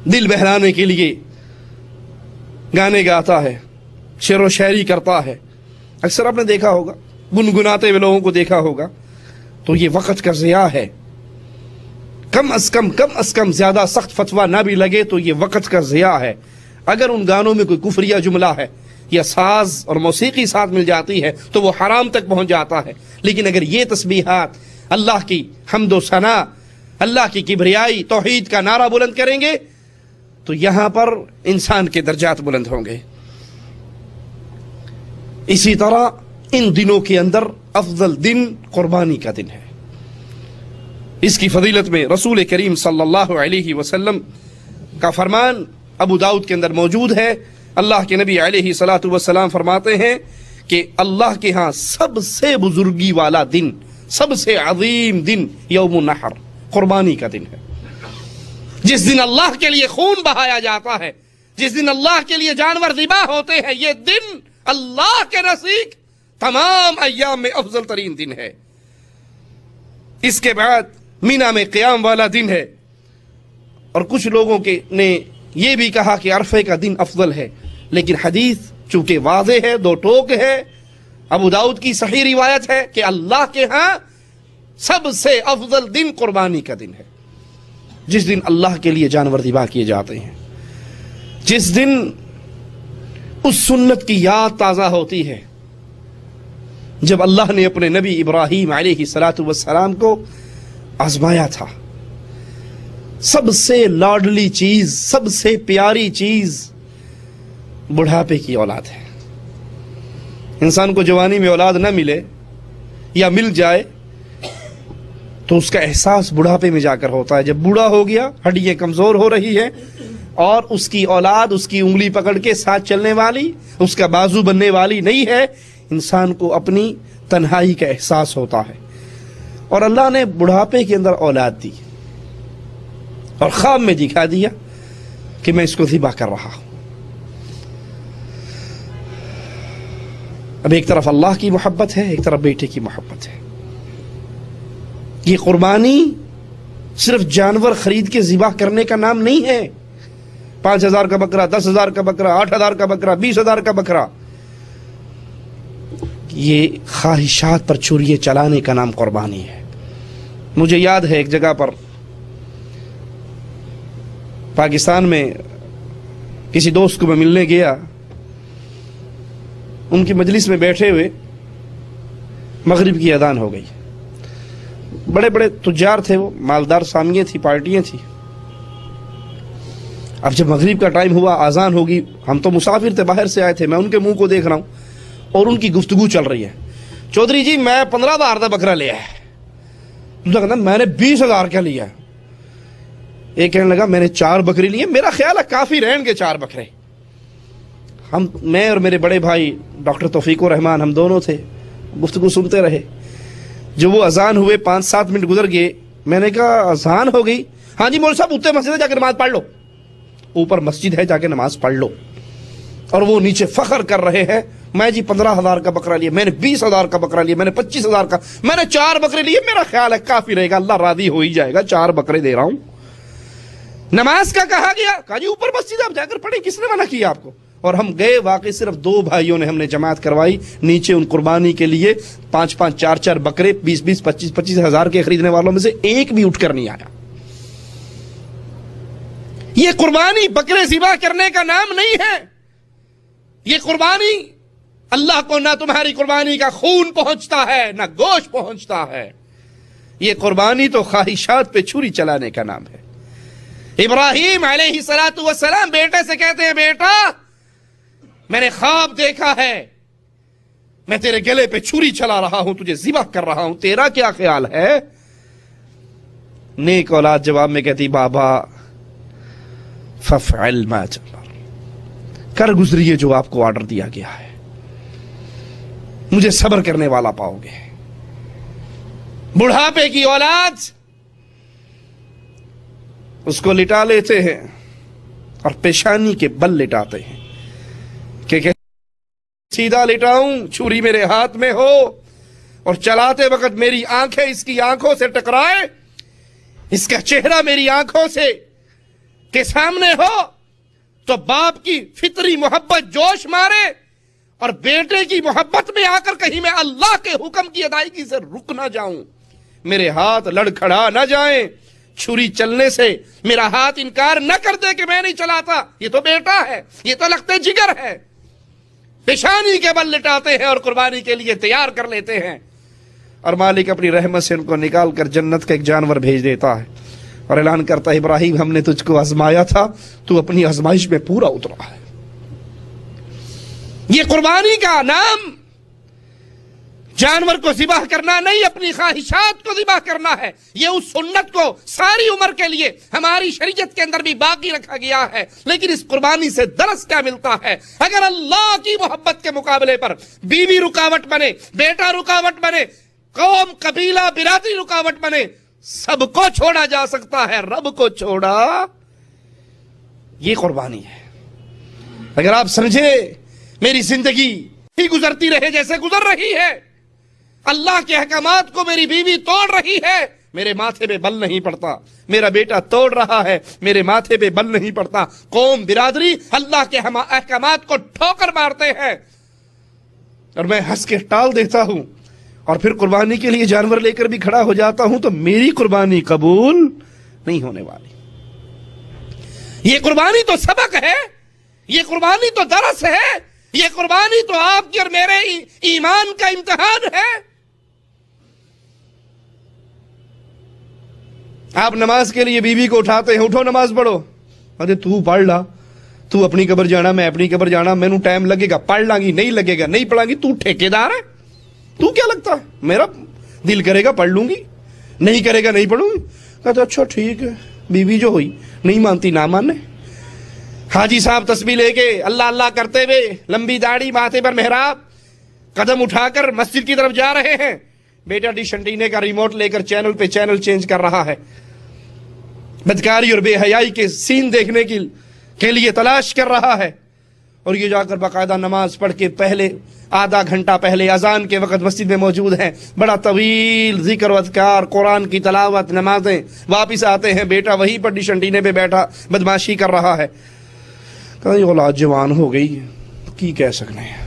دل بہلانے کے لیے گانے گاتا ہے، شعر و شاعری کرتا ہے، اکثر آپ نے دیکھا ہوگا، گنگناتے ہوئے لوگوں کو دیکھا ہوگا، تو یہ وقت کا ضیاع ہے۔ کم از کم زیادہ سخت فتویٰ نہ بھی لگے تو یہ وقت کا ضیاع ہے۔ اگر ان گانوں میں کوئی کفریہ جملہ ہے یا ساز اور موسیقی ساتھ مل جاتی ہے تو وہ حرام تک پہنچ جاتا ہے، لیکن اگر یہ تسبیحات اللہ کی حمد و ثنا، اللہ کی کبریائی، توحید کا نعرہ بلند کریں گے تو یہاں پر انسان کے درجات بلند ہوں گے۔ اسی طرح ان دنوں کے اندر افضل دن قربانی کا دن ہے۔ اس کی فضیلت میں رسول کریم صلی اللہ علیہ وسلم کا فرمان ابو داؤد کے اندر موجود ہے۔ اللہ کے نبی علیہ الصلاۃ والسلام فرماتے ہیں کہ اللہ کے ہاں سب سے بزرگی والا دن، سب سے عظیم دن یوم النحر، قربانی کا دن ہے، جس دن اللہ کے لیے خون بہایا جاتا ہے، جس دن اللہ کے لیے جانور ذبح ہوتے ہیں، یہ دن اللہ کے نزدیک تمام ایام میں افضل ترین دن ہے۔ اس کے بعد مینا میں قیام والا دن ہے، اور کچھ لوگوں نے یہ بھی کہا کہ عرفے کا دن افضل ہے، لیکن حدیث چونکہ واضح ہے، دو ٹوک ہے، ابو داؤد کی صحیح روایت ہے کہ اللہ کے ہاں سب سے افضل دن قربانی کا دن ہے، جس دن اللہ کے لیے جانور ذبح کیے جاتے ہیں، جس دن اس سنت کی یاد تازہ ہوتی ہے جب اللہ نے اپنے نبی ابراہیم علیہ السلام کو آزمایا تھا۔ سب سے لاڈلی چیز، سب سے پیاری چیز بڑھاپے کی اولاد ہے۔ انسان کو جوانی میں اولاد نہ ملے یا مل جائے تو اس کا احساس بڑھاپے میں جا کر ہوتا ہے، جب بوڑھا ہو گیا، ہڈیاں کمزور ہو رہی ہیں، اور اس کی اولاد اس کی انگلی پکڑ کے ساتھ چلنے والی، اس کا بازو بننے والی نہیں ہے، انسان کو اپنی تنہائی کا احساس ہوتا ہے۔ اور اللہ نے بڑھاپے کے اندر اولاد دی اور خواب میں دکھا دیا کہ میں اس کو ذبح کر رہا ہوں۔ اب ایک طرف اللہ کی محبت ہے، ایک طرف بیٹے کی محبت ہے۔ یہ قربانی صرف جانور خرید کے ذبح کرنے کا نام نہیں ہے، 5,000 کا بکرا، 10,000 کا بکرا، 8,000 کا بکرا، 20,000 کا بکرا، یہ خواہشات پر چھری چلانے کا نام قربانی ہے۔ مجھے یاد ہے ایک جگہ پر پاکستان میں کسی دوست کو میں ملنے گیا، ان کی مجلس میں بیٹھے ہوئے مغرب کی اذان ہو گئی۔ بڑے بڑے تجار تھے، وہ مالدار سامیاں تھی، پارٹیاں تھی۔ اب جب مغرب کا ٹائم ہوا، اذان ہوگی، ہم تو مسافر تھے، باہر سے آئے تھے، میں ان کے منہ کو دیکھ رہا ہوں اور ان کی گفتگو چل رہی ہے۔ چودھری جی میں 15,000 کا بکرا لیا ہے، دوسرا کہتا میں نے 20,000 کا لیا ہے، ایک کہنے لگا میں نے 4 بکرے لیے، میرا خیال ہے کافی رہیں گے 4 بکرے۔ میں اور میرے بڑے بھائی ڈاکٹر توفیق الرحمان، ہم دونوں تھے، گفتگو سنتے رہے۔ جب وہ اذان ہوئے 5-7 منٹ گزر گئے، میں نے کہا اذان ہو گئی؟ ہاں جی مولوی صاحب اوپر مسجد ہے، جا کے نماز پڑھ لو، اوپر مسجد ہے، جا کے نماز پڑھ لو۔ اور وہ نیچے فخر کر رہے ہیں، میں جی 15,000 کا بکرا لیا، میں نے 20,000 کا بکرا لیا، میں نے 25,000 کا، میں نے 4 بکرے لیے، میرا خیال ہے کافی رہے گا، اللہ راضی ہو ہی جائے گا، 4 بکرے دے رہا ہوں۔ نماز کا کہا گیا، کہا جی اوپر مسجد آپ جا کر پڑھیں، کس نے منع کیا آپ کو؟ اور ہم گئے، واقعی صرف 2 بھائیوں نے ہم نے جماعت کروائی، نیچے ان قربانی کے لیے 5-5 4-4 بکرے 20-20 25-25 ہزار کے خریدنے والوں میں سے ایک بھی اٹھ کر نہیں آیا۔ یہ قربانی بکرے ذبح کرنے کا نام نہیں ہے، یہ قربانی اللہ کو نہ تمہاری قربانی کا خون پہنچتا ہے نہ گوشت پہنچتا ہے، یہ قربانی تو خواہشات پہ چھری چلانے کا نام ہے۔ ابراہیم علیہ السلام بیٹے سے کہتے ہیں، بیٹا میں نے خواب دیکھا ہے، میں تیرے گلے پہ چھری چلا رہا ہوں، تجھے ذبح کر رہا ہوں، تیرا کیا خیال ہے؟ نیک اولاد جواب میں کہتی، بابا ففعل ما تؤمر، کر گزریے جو آپ کو آرڈر دیا گیا ہے، مجھے صبر کرنے والا پاؤ گے۔ بڑھاپے کی اولاد اس کو لٹا لیتے ہیں اور پیشانی کے بل لٹاتے ہیں کہ سیدھا لٹاؤں، چھری میرے ہاتھ میں ہو، اور چلاتے وقت میری آنکھیں اس کی آنکھوں سے ٹکرائے، اس کا چہرہ میری آنکھوں سے کے سامنے ہو تو باپ کی فطری محبت جوش مارے، اور بیٹے کی محبت میں آ کر کہیں میں اللہ کے حکم کی ادائیگی سے رک نہ جاؤں، میرے ہاتھ لڑکھڑا نہ جائیں، چھری چلنے سے میرا ہاتھ انکار نہ کر دے کہ میں نہیں چلاتا، یہ تو بیٹا ہے، یہ تو لخت جگر ہے۔ پیشانی کے بل لٹاتے ہیں اور قربانی کے لیے تیار کر لیتے ہیں، اور مالک اپنی رحمت سے ان کو نکال کر جنت کا ایک جانور بھیج دیتا ہے اور اعلان کرتا ہے، ابراہیم ہم نے تجھ کو آزمایا تھا، تو اپنی آزمائش میں پورا اترا ہے۔ یہ قربانی کا نام جانور کو ذبح کرنا نہیں، اپنی خواہشات کو ذبح کرنا ہے۔ یہ اس سنت کو ساری عمر کے لیے ہماری شریعت کے اندر بھی باقی رکھا گیا ہے، لیکن اس قربانی سے درس کیا ملتا ہے؟ اگر اللہ کی محبت کے مقابلے پر بیوی رکاوٹ بنے، بیٹا رکاوٹ بنے، قوم قبیلہ برادری رکاوٹ بنے، سب کو چھوڑا جا سکتا ہے، رب کو چھوڑا۔ یہ قربانی ہے۔ اگر آپ سمجھے میری زندگی ہی گزرتی رہے جیسے گزر رہی ہے، اللہ کے احکامات کو میری بیوی توڑ رہی ہے، میرے ماتھے پہ بل نہیں پڑتا، میرا بیٹا توڑ رہا ہے، میرے ماتھے پہ بل نہیں پڑتا، قوم برادری اللہ کے احکامات کو ٹھوکر مارتے ہیں اور میں ہنس کے ٹال دیتا ہوں اور پھر قربانی کے لیے جانور لے کر بھی کھڑا ہو جاتا ہوں تو میری قربانی قبول نہیں ہونے والی۔ یہ قربانی تو سبق ہے، یہ قربانی تو درس ہے، یہ قربانی تو آپ کی اور میرے ایمان کا امتحان ہے۔ آپ نماز کے لیے بیوی کو اٹھاتے ہیں، اٹھو نماز پڑھو، ارے تو پڑھ لا، تو اپنی قبر جانا میں اپنی قبر جانا، میں نوں ٹائم لگے گا، پڑھ لاں گی، نہیں لگے گا نہیں پڑھاں گی، تو ٹھیکیدار ہے، تو کیا لگتا ہے، میرا دل کرے گا پڑھ لوں گی، نہیں کرے گا نہیں پڑھوں گی۔ کہتے اچھا ٹھیک ہے، بیوی جو ہوئی نہیں مانتی نہ ماننے۔ حاجی صاحب تسبیح لے کے اللہ اللہ کرتے ہوئے، لمبی داڑھی، ماتھے پر محراب، قدم اٹھا کر مسجد کی طرف جا رہے ہیں، بیٹا ڈش انٹینے کا ریموٹ لے کر چینل پہ چینل چینج کر رہا ہے، بدکاری اور بے حیائی کے سین دیکھنے کے لیے تلاش کر رہا ہے، اور یہ جا کر باقاعدہ نماز پڑھ کے پہلے آدھا گھنٹہ پہلے اذان کے وقت مسجد میں موجود ہیں، بڑا طویل ذکر و اذکار، قرآن کی تلاوت، نمازیں، واپس آتے ہیں، بیٹا وہیں پر ڈش انٹینے پہ بیٹھا بدماشی کر رہا ہے۔ کہا یہ اولاد جوان ہو گئی کی کہہ سکنے ہیں،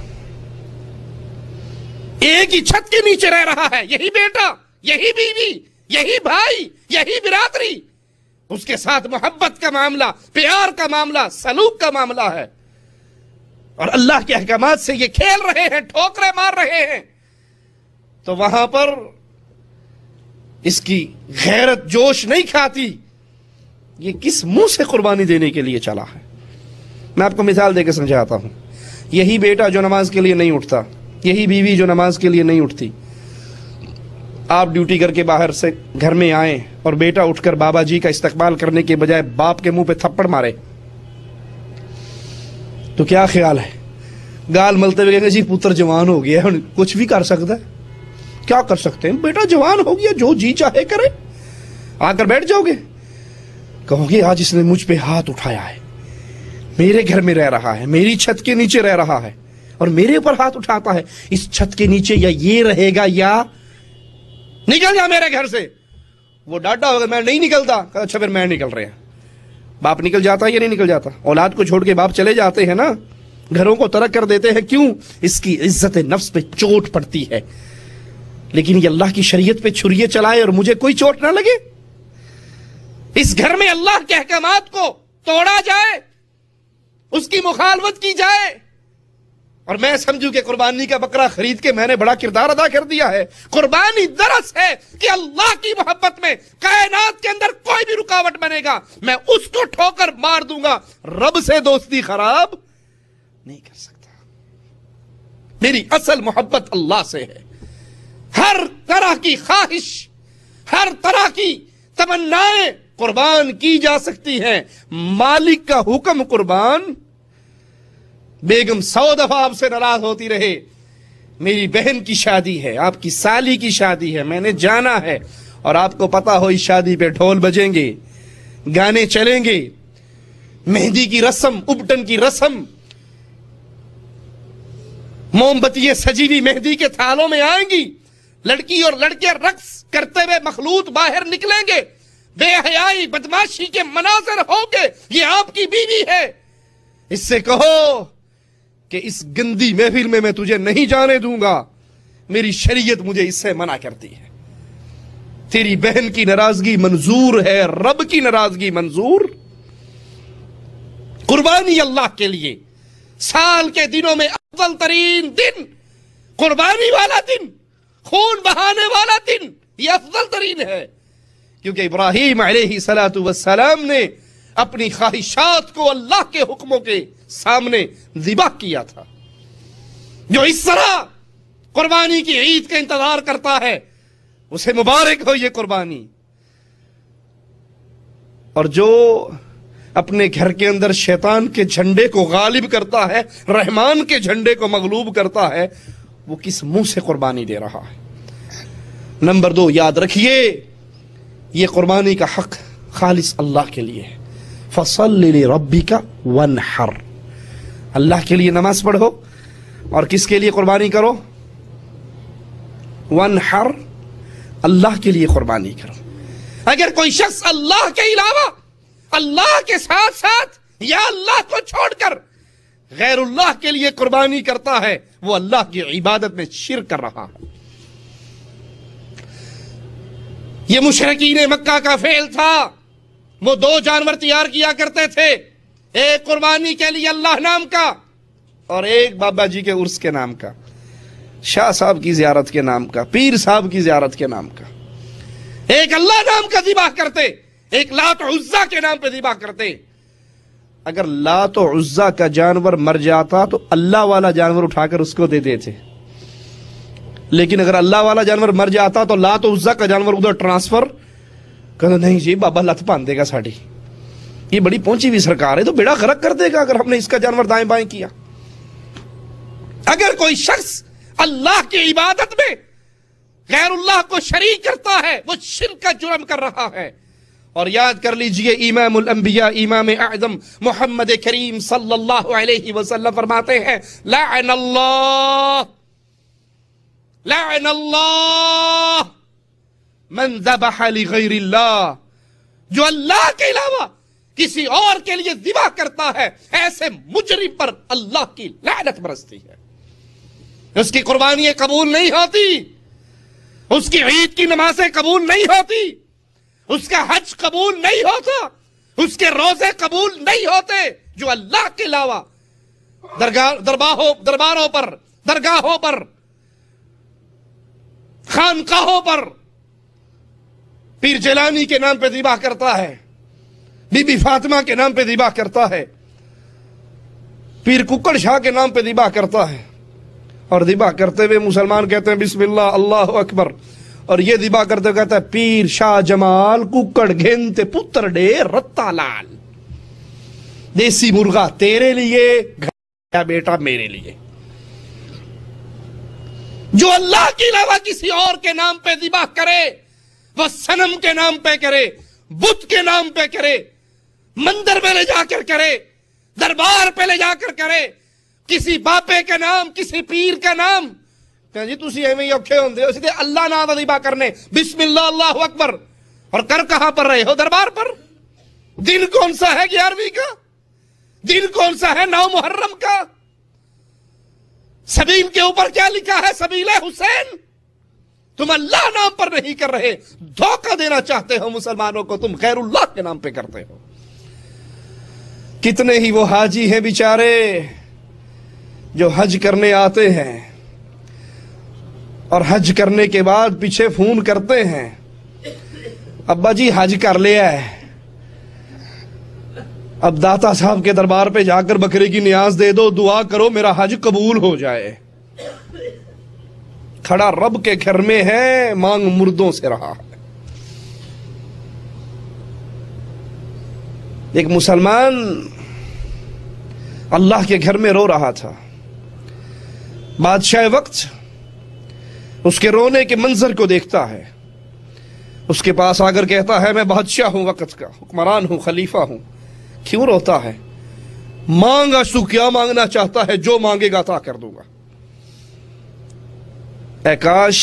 ایک ہی چھت کے نیچے رہ رہا ہے، یہی بیٹا، یہی بیوی، یہی بھائی، یہی برادری، اس کے ساتھ محبت کا معاملہ، پیار کا معاملہ، سلوک کا معاملہ ہے، اور اللہ کے احکامات سے یہ کھیل رہے ہیں، ٹھوکرے مار رہے ہیں، تو وہاں پر اس کی غیرت جوش نہیں کھاتی، یہ کس منہ سے قربانی دینے کے لیے چلا ہے۔ میں آپ کو مثال دے کے سمجھاتا ہوں، یہی بیٹا جو نماز کے لیے نہیں اٹھتا، یہی بیوی جو نماز کے لیے نہیں اٹھتی، آپ ڈیوٹی کر کے باہر سے گھر میں آئیں اور بیٹا اٹھ کر بابا جی کا استقبال کرنے کے بجائے باپ کے منہ پہ تھپڑ مارے تو کیا خیال ہے؟ گال ملتے ہوئے کہیں گے جی پتر جوان ہو گیا ہے، کچھ بھی کر سکتا ہے، کیا کر سکتے ہیں، بیٹا جوان ہو گیا، جو جی چاہے کرے، آ کر بیٹھ جاؤ گے؟ کہو گے آج اس نے مجھ پہ ہاتھ اٹھایا ہے، میرے گھر میں رہ رہا ہے، میری چھت کے نیچے رہ رہا ہے اور میرے اوپر ہاتھ اٹھاتا ہے، اس چھت کے نیچے یا یہ رہے گا یا نکل جا میرے گھر سے۔ وہ ڈاٹا ہوگا میں نہیں نکلتا، کہا اچھا پھر میں نکل رہا۔ باپ نکل جاتا ہے یا نہیں نکل جاتا؟ اولاد کو چھوڑ کے باپ چلے جاتے ہیں نا، گھروں کو ترک کر دیتے ہیں، کیوں؟ اس کی عزت نفس پہ چوٹ پڑتی ہے، لیکن یہ اللہ کی شریعت پہ چھریے چلائے اور مجھے کوئی چوٹ نہ لگے، اس گھر میں اللہ کے احکامات کو توڑا جائے، اس کی مخالفت کی جائے، اور میں سمجھوں کہ قربانی کا بکرا خرید کے میں نے بڑا کردار ادا کر دیا ہے۔ قربانی درس ہے کہ اللہ کی محبت میں کائنات کے اندر کوئی بھی رکاوٹ بنے گا میں اس کو ٹھوکر مار دوں گا، رب سے دوستی خراب نہیں کر سکتا۔ میری اصل محبت اللہ سے ہے، ہر طرح کی خواہش، ہر طرح کی تمنائیں قربان کی جا سکتی ہیں، مالک کا حکم قربان۔ بیگم 100 دفعہ آپ سے ناراض ہوتی رہے، میری بہن کی شادی ہے، آپ کی سالی کی شادی ہے، میں نے جانا ہے، اور آپ کو پتا ہو اس شادی پہ ڈھول بجیں گے، گانے چلیں گے، مہندی کی رسم، ابٹن کی رسم، موم بتیاں سجی ہوئی مہندی کے تھالوں میں آئیں گی، لڑکی اور لڑکے رقص کرتے ہوئے مخلوط باہر نکلیں گے، بے حیائی بدماشی کے مناظر ہوں گے، یہ آپ کی بیوی ہے، اس سے کہو کہ اس گندی محفل میں تجھے نہیں جانے دوں گا، میری شریعت مجھے اس سے منع کرتی ہے۔ تیری بہن کی ناراضگی منظور ہے، رب کی ناراضگی منظور؟ قربانی اللہ کے لیے سال کے دنوں میں افضل ترین دن قربانی والا دن، خون بہانے والا دن، یہ افضل ترین ہے، کیونکہ ابراہیم علیہ السلام نے اپنی خواہشات کو اللہ کے حکموں کے سامنے ذبح کیا تھا۔ جو اس طرح قربانی کی عید کا انتظار کرتا ہے اسے مبارک ہو یہ قربانی، اور جو اپنے گھر کے اندر شیطان کے جھنڈے کو غالب کرتا ہے، رحمان کے جھنڈے کو مغلوب کرتا ہے، وہ کس منہ سے قربانی دے رہا ہے؟ نمبر 2 یاد رکھیے، یہ قربانی کا حق خالص اللہ کے لیے ہے۔ فَصَلِّ لِرَبِّكَ وَانْحَرْ، اللہ کے لیے نماز پڑھو اور کس کے لیے قربانی کرو؟ وانحر، اللہ کے لیے قربانی کرو۔ اگر کوئی شخص اللہ کے علاوہ، اللہ کے ساتھ ساتھ یا اللہ کو چھوڑ کر غیر اللہ کے لیے قربانی کرتا ہے، وہ اللہ کی عبادت میں شرک کر رہا ہے۔ یہ مشرکین مکہ کا فعل تھا۔ وہ دو جانور تیار کیا کرتے تھے، ایک قربانی کے لیے اللہ نام کا اور ایک بابا جی کے عرس کے نام کا، شاہ صاحب کی زیارت کے نام کا، پیر صاحب کی زیارت کے نام کا۔ ایک اللہ نام کا ذبح کرتے، ایک لات و عزا کے نام پہ ذبح کرتے۔ اگر لات و عزا کا جانور مر جاتا تو اللہ والا جانور اٹھا کر اس کو دے دیتے، لیکن اگر اللہ والا جانور مر جاتا تو لات و عزا کا جانور ادھر ٹرانسفر کہتا نہیں جی بابا لت باندھ دے گا ساڑی، یہ بڑی پہنچی ہوئی سرکار ہے تو بیڑا غرق کر دے گا اگر ہم نے اس کا جانور دائیں بائیں کیا۔ اگر کوئی شخص اللہ کی عبادت میں غیر اللہ کو شریک کرتا ہے، وہ شرک کا جرم کر رہا ہے۔ اور یاد کر لیجئے امام الانبیاء امام اعظم محمد کریم صلی اللہ علیہ وسلم فرماتے ہیں لعن اللہ من ذبح لغیر اللہ، جو اللہ کے علاوہ کسی اور کے لیے ذبح کرتا ہے ایسے مجرم پر اللہ کی لعنت برستی ہے۔ اس کی قربانیاں قبول نہیں ہوتی، اس کی عید کی نمازیں قبول نہیں ہوتی، اس کا حج قبول نہیں ہوتا، اس کے روزے قبول نہیں ہوتے۔ جو اللہ کے علاوہ درباروں پر، درگاہوں پر، خانقاہوں پر پیر جیلانی کے نام پہ ذبح کرتا ہے، بی بی فاطمہ کے نام پہ ذبح کرتا ہے، پیر ککڑ شاہ کے نام پہ ذبح کرتا ہے، اور ذبح کرتے ہوئے مسلمان کہتے ہیں بسم اللہ اللہ اکبر، اور یہ ذبح کرتے ہوئے کہتا ہے پیر شاہ جمال ککڑ گھنتے پتر ڈے رتا لال، دیسی مرغا تیرے لیے، گھر بیٹا میرے لیے۔ جو اللہ کے علاوہ کسی اور کے نام پہ ذبح کرے، وہ صنم کے نام پہ کرے، بت کے نام پہ کرے، مندر میں لے جا کر کرے، دربار پہ لے جا کر کرے، کسی باپے کا نام، کسی پیر کا نام، کہ جی تسی ایویں ہی اوکھے ہوندے ہو سیدھے اللہ نام دا ذبح کرنے، بسم اللہ اللہ اکبر، اور کر کہاں پر رہے ہو؟ دربار پر۔ دن کون سا ہے 11ویں کا؟ دن کون سا ہے 9 محرم کا؟ سبیل کے اوپر کیا لکھا ہے؟ سبیل حسین۔ تم اللہ نام پر نہیں کر رہے، دھوکہ دینا چاہتے ہو مسلمانوں کو، تم غیر اللہ کے نام پہ کرتے ہو۔ کتنے ہی وہ حاجی ہیں بیچارے جو حج کرنے آتے ہیں اور حج کرنے کے بعد پیچھے فون کرتے ہیں ابا جی حج کر لیا ہے، اب داتا صاحب کے دربار پہ جا کر بکرے کی نیاز دے دو، دعا کرو میرا حج قبول ہو جائے۔ کھڑا رب کے گھر میں ہے، مانگ مردوں سے رہا ہے۔ ایک مسلمان اللہ کے گھر میں رو رہا تھا، بادشاہ وقت اس کے رونے کے منظر کو دیکھتا ہے، اس کے پاس آ کر کہتا ہے میں بادشاہ ہوں وقت کا، حکمران ہوں، خلیفہ ہوں، کیوں روتا ہے؟ مانگا تو کیا مانگنا چاہتا ہے؟ جو مانگے گا عطا کر دوں گا۔ اے کاش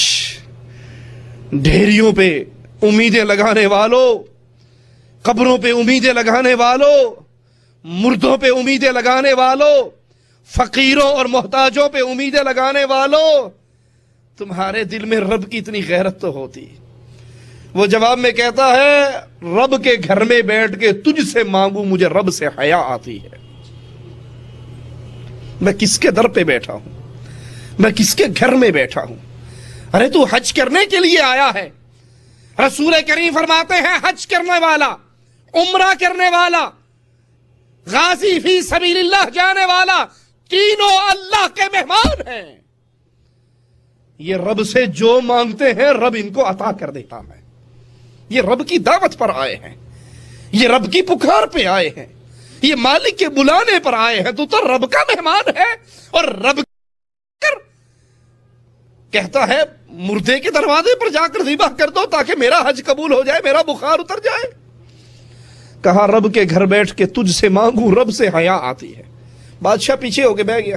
ڈھیریوں پہ امیدیں لگانے والوں، قبروں پہ امیدیں لگانے والوں، مردوں پہ امیدیں لگانے والوں، فقیروں اور محتاجوں پہ امیدیں لگانے والوں، تمہارے دل میں رب کی اتنی غیرت تو ہوتی۔ وہ جواب میں کہتا ہے رب کے گھر میں بیٹھ کے تجھ سے مانگوں، مجھے رب سے حیا آتی ہے۔ میں کس کے در پہ بیٹھا ہوں؟ میں کس کے گھر میں بیٹھا ہوں؟ ارے تو حج کرنے کے لیے آیا ہے۔ رسول کریم فرماتے ہیں حج کرنے والا، عمرہ کرنے والا، غازی فی سبیل اللہ جانے والا، تینوں اللہ کے مہمان ہیں۔ یہ رب سے جو مانگتے ہیں رب ان کو عطا کر دیتا ہے۔ یہ رب کی دعوت پر آئے ہیں، یہ رب کی پکار پہ آئے ہیں، یہ مالک کے بلانے پر آئے ہیں۔ تو رب کا مہمان ہے، اور رب کہتا ہے مردے کے دروازے پر جا کر ذبح کر دو تاکہ میرا حج قبول ہو جائے، میرا بخار اتر جائے۔ کہا رب کے گھر بیٹھ کے تجھ سے مانگوں، رب سے حیا آتی ہے۔ بادشاہ پیچھے ہو کے بیٹھ گیا.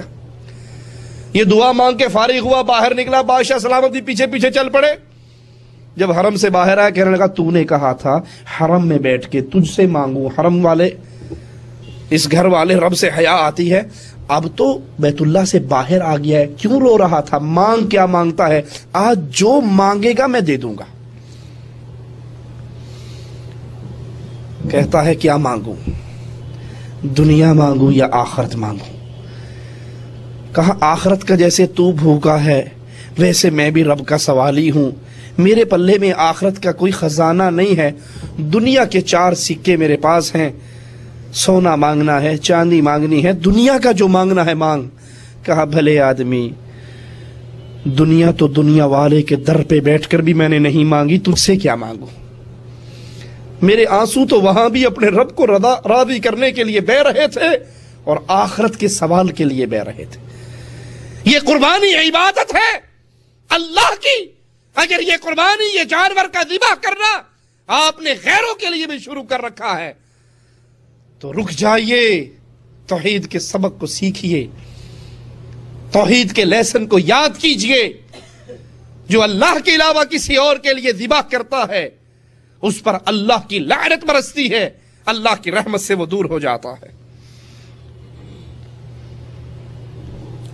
یہ دعا مانگ کے فارغ ہوا, باہر نکلا, بادشاہ سلامتی پیچھے پیچھے چل پڑے. جب حرم سے باہر آیا کہنے لگا تو نے کہا تھا حرم میں بیٹھ کے تجھ سے مانگوں, حرم والے اس گھر والے رب سے حیا آتی ہے, اب تو بیت اللہ سے باہر آ گیا ہے, کیوں رو رہا تھا, مانگ کیا مانگتا ہے, آج جو مانگے گا میں دے دوں گا. کہتا ہے کیا مانگوں, دنیا مانگوں یا آخرت مانگوں. کہا آخرت کا جیسے تو بھوکا ہے ویسے میں بھی رب کا سوالی ہوں, میرے پلے میں آخرت کا کوئی خزانہ نہیں ہے, دنیا کے 4 سکے میرے پاس ہیں, سونا مانگنا ہے, چاندی مانگنی ہے, دنیا کا جو مانگنا ہے مانگ. کہا بھلے آدمی, دنیا تو دنیا والے کے در پہ بیٹھ کر بھی میں نے نہیں مانگی, تجھ سے کیا مانگوں. میرے آنسو تو وہاں بھی اپنے رب کو راضی کرنے کے لیے بہ رہے تھے اور آخرت کے سوال کے لیے بہ رہے تھے. یہ قربانی عبادت ہے اللہ کی. اگر یہ قربانی, یہ جانور کا ذبح کرنا آپ نے غیروں کے لیے بھی شروع کر رکھا ہے تو رک جائیے, توحید کے سبق کو سیکھیے, توحید کے لیسن کو یاد کیجئے. جو اللہ کے علاوہ کسی اور کے لیے ذبح کرتا ہے اس پر اللہ کی لعنت برستی ہے, اللہ کی رحمت سے وہ دور ہو جاتا ہے.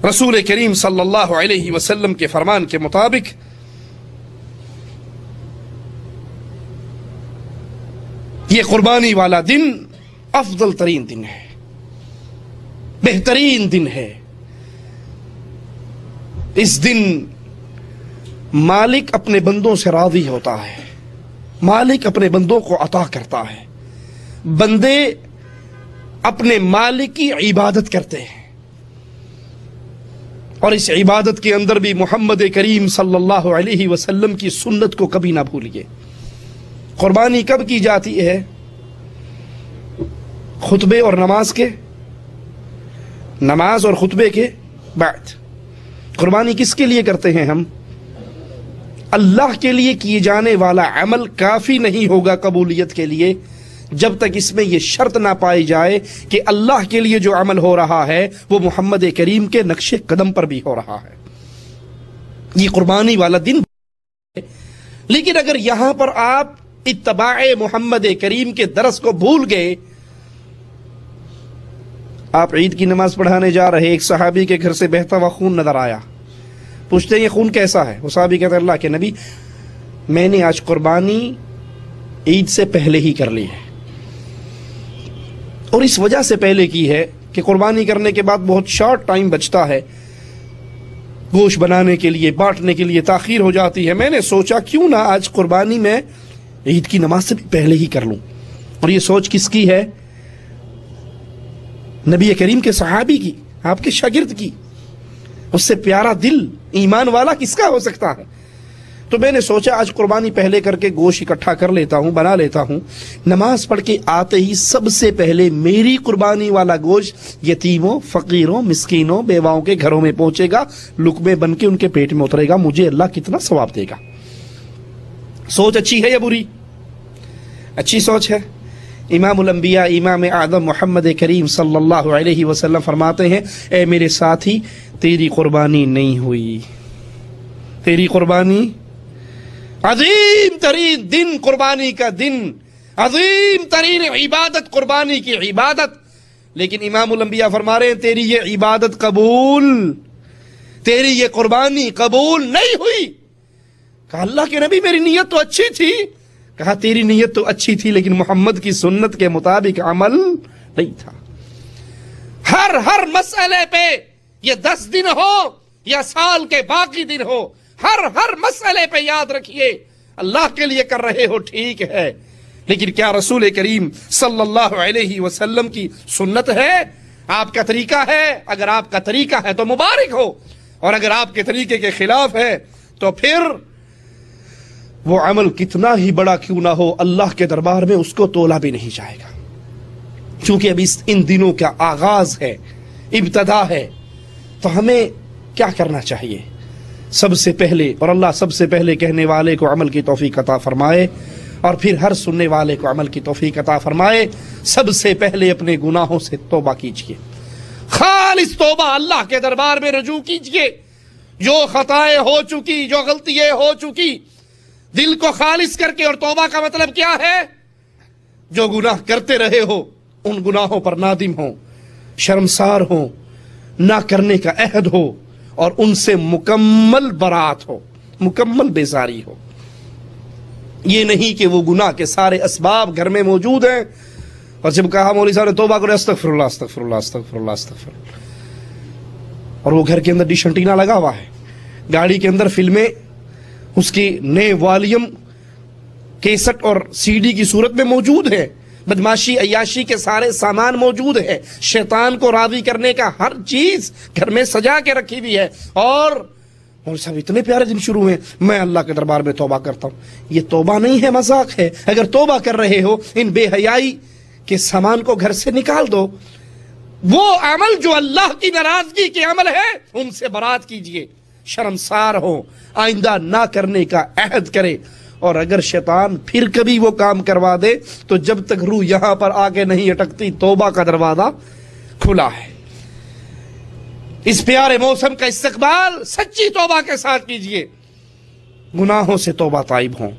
رسول کریم صلی اللہ علیہ وسلم کے فرمان کے مطابق یہ قربانی والا دن افضل ترین دن ہے, بہترین دن ہے. اس دن مالک اپنے بندوں سے راضی ہوتا ہے, مالک اپنے بندوں کو عطا کرتا ہے, بندے اپنے مالک کی عبادت کرتے ہیں. اور اس عبادت کے اندر بھی محمد کریم صلی اللہ علیہ وسلم کی سنت کو کبھی نہ بھولیے. قربانی کب کی جاتی ہے؟ خطبے اور نماز کے, نماز اور خطبے کے بعد. قربانی کس کے لیے کرتے ہیں ہم؟ اللہ کے لیے کیے جانے والا عمل کافی نہیں ہوگا قبولیت کے لیے جب تک اس میں یہ شرط نہ پائی جائے کہ اللہ کے لیے جو عمل ہو رہا ہے وہ محمد کریم کے نقش قدم پر بھی ہو رہا ہے. یہ قربانی والا دن ہے. لیکن اگر یہاں پر آپ اتباع محمد کریم کے درس کو بھول گئے, آپ عید کی نماز پڑھانے جا رہے, ایک صحابی کے گھر سے بہتا ہوا خون نظر آیا, پوچھتے ہیں یہ خون کیسا ہے؟ وہ صحابی کہتے ہیں اللہ کے نبی میں نے آج قربانی عید سے پہلے ہی کر لی ہے, اور اس وجہ سے پہلے کی ہے کہ قربانی کرنے کے بعد بہت شارٹ ٹائم بچتا ہے, گوشت بنانے کے لیے, بانٹنے کے لیے تاخیر ہو جاتی ہے. میں نے سوچا کیوں نہ آج قربانی میں عید کی نماز سے بھی پہلے ہی کر لوں. اور یہ سوچ کس کی ہے؟ نبی کریم کے صحابی کی, آپ کے شاگرد کی. اس سے پیارا دل ایمان والا کس کا ہو سکتا ہے؟ تو میں نے سوچا آج قربانی پہلے کر کے گوشت اکٹھا کر لیتا ہوں, بنا لیتا ہوں, نماز پڑھ کے آتے ہی سب سے پہلے میری قربانی والا گوشت یتیموں, فقیروں, مسکینوں, بیواؤں کے گھروں میں پہنچے گا, لقمے بن کے ان کے پیٹ میں اترے گا, مجھے اللہ کتنا ثواب دے گا. سوچ اچھی ہے یا بری؟ اچھی سوچ ہے. امام الانبیاء امام اعظم محمد کریم صلی اللہ علیہ وسلم فرماتے ہیں اے میرے ساتھی تیری قربانی نہیں ہوئی, تیری قربانی عظیم ترین دن, قربانی کا دن, عظیم ترین عبادت قربانی کی عبادت, لیکن امام الانبیاء فرما رہے ہیں تیری یہ عبادت قبول, تیری یہ قربانی قبول نہیں ہوئی. کہا اللہ کے نبی میری نیت تو اچھی تھی. کہا تیری نیت تو اچھی تھی لیکن محمد کی سنت کے مطابق عمل نہیں تھا. ہر مسئلے پہ یہ 10 دن ہو یا سال کے باقی دن ہو, ہر مسئلے پہ یاد رکھیے اللہ کے لیے کر رہے ہو ٹھیک ہے, لیکن کیا رسول کریم صلی اللہ علیہ وسلم کی سنت ہے, آپ کا طریقہ ہے؟ اگر آپ کا طریقہ ہے تو مبارک ہو, اور اگر آپ کے طریقے کے خلاف ہے تو پھر وہ عمل کتنا ہی بڑا کیوں نہ ہو اللہ کے دربار میں اس کو تولا بھی نہیں جائے گا. چونکہ اب ان دنوں کا آغاز ہے, ابتدا ہے, تو ہمیں کیا کرنا چاہیے؟ سب سے پہلے, اور اللہ سب سے پہلے کہنے والے کو عمل کی توفیق عطا فرمائے, اور پھر ہر سننے والے کو عمل کی توفیق عطا فرمائے. سب سے پہلے اپنے گناہوں سے توبہ کیجئے, خالص توبہ اللہ کے دربار میں رجوع کیجئے. جو خطائیں ہو چکی، جو غلطیاں ہو چکی، دل کو خالص کر کے. اور توبہ کا مطلب کیا ہے؟ جو گناہ کرتے رہے ہو ان گناہوں پر نادم ہو، شرمسار ہو، نہ کرنے کا عہد ہو اور ان سے مکمل برات ہو، مکمل بیزاری ہو. یہ نہیں کہ وہ گناہ کے سارے اسباب گھر میں موجود ہیں اور جب کہا مولوی صاحب نے توبہ کرو استغفر اللہ استغفر اللہ استغفر اللہ استغفر اللہ، اور وہ گھر کے اندر ڈش انٹینا لگا ہوا ہے، گاڑی کے اندر فلمیں اس کی نئے والیوم کیسٹ اور سی ڈی کی صورت میں موجود ہے، بدماشی عیاشی کے سارے سامان موجود ہے، شیطان کو راضی کرنے کا ہر چیز گھر میں سجا کے رکھی ہوئی ہے. اور مولوی صاحب اتنے پیارے دن شروع ہیں، میں اللہ کے دربار میں توبہ کرتا ہوں. یہ توبہ نہیں ہے، مذاق ہے. اگر توبہ کر رہے ہو ان بے حیائی کے سامان کو گھر سے نکال دو. وہ عمل جو اللہ کی ناراضگی کے عمل ہے ان سے برات کیجئے، شرمسار ہو، آئندہ نہ کرنے کا عہد کرے. اور اگر شیطان پھر کبھی وہ کام کروا دے تو جب تک روح یہاں پر آگے نہیں اٹکتی توبہ کا دروازہ کھلا ہے. اس پیارے موسم کا استقبال سچی توبہ کے ساتھ کیجئے. گناہوں سے توبہ طائب ہوں.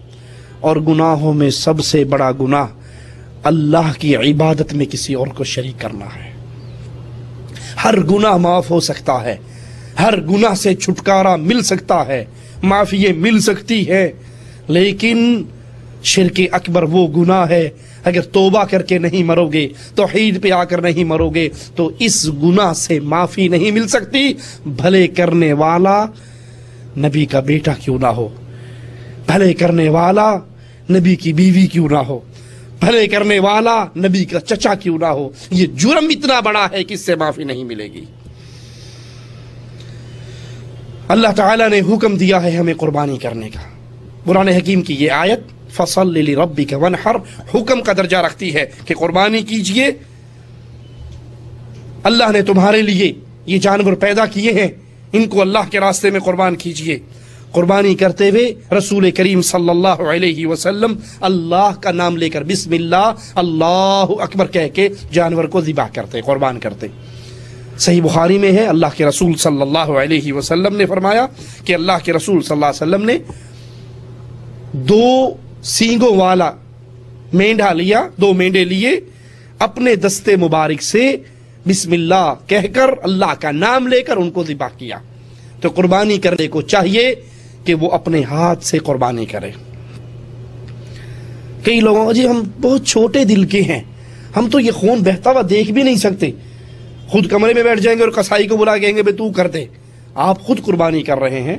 اور گناہوں میں سب سے بڑا گناہ اللہ کی عبادت میں کسی اور کو شریک کرنا ہے. ہر گناہ معاف ہو سکتا ہے، ہر گناہ سے چھٹکارا مل سکتا ہے، معافی مل سکتی ہے، لیکن شرک اکبر وہ گناہ ہے اگر توبہ کر کے نہیں مرو گے، توحید پہ آ کر نہیں مرو گے تو اس گناہ سے معافی نہیں مل سکتی، بھلے کرنے والا نبی کا بیٹا کیوں نہ ہو، بھلے کرنے والا نبی کی بیوی کیوں نہ ہو، بھلے کرنے والا نبی کا چچا کیوں نہ ہو. یہ جرم اتنا بڑا ہے کہ اس سے معافی نہیں ملے گی. اللہ تعالیٰ نے حکم دیا ہے ہمیں قربانی کرنے کا. قرآن حکیم کی یہ آیت فصل لربک وانحر حکم کا درجہ رکھتی ہے کہ قربانی کیجئے. اللہ نے تمہارے لیے یہ جانور پیدا کیے ہیں، ان کو اللہ کے راستے میں قربان کیجئے. قربانی کرتے ہوئے رسول کریم صلی اللہ علیہ وسلم اللہ کا نام لے کر بسم اللہ اللہ اکبر کہہ کے جانور کو ذبح کرتے، قربان کرتے. صحیح بخاری میں ہے اللہ کے رسول صلی اللہ علیہ وسلم نے فرمایا کہ اللہ کے رسول صلی اللہ علیہ وسلم نے 2 سینگوں والا مینڈھا لیا، 2 مینڈے لیے، اپنے دستے مبارک سے بسم اللہ کہہ کر اللہ کا نام لے کر ان کو ذبح کیا. تو قربانی کرنے کو چاہیے کہ وہ اپنے ہاتھ سے قربانی کرے. کئی لوگوں جی ہم بہت چھوٹے دل کے ہیں، ہم تو یہ خون بہتا ہوا دیکھ بھی نہیں سکتے، خود کمرے میں بیٹھ جائیں گے اور قصائی کو بلا کہیں گے بے تو کر دے. آپ خود قربانی کر رہے ہیں.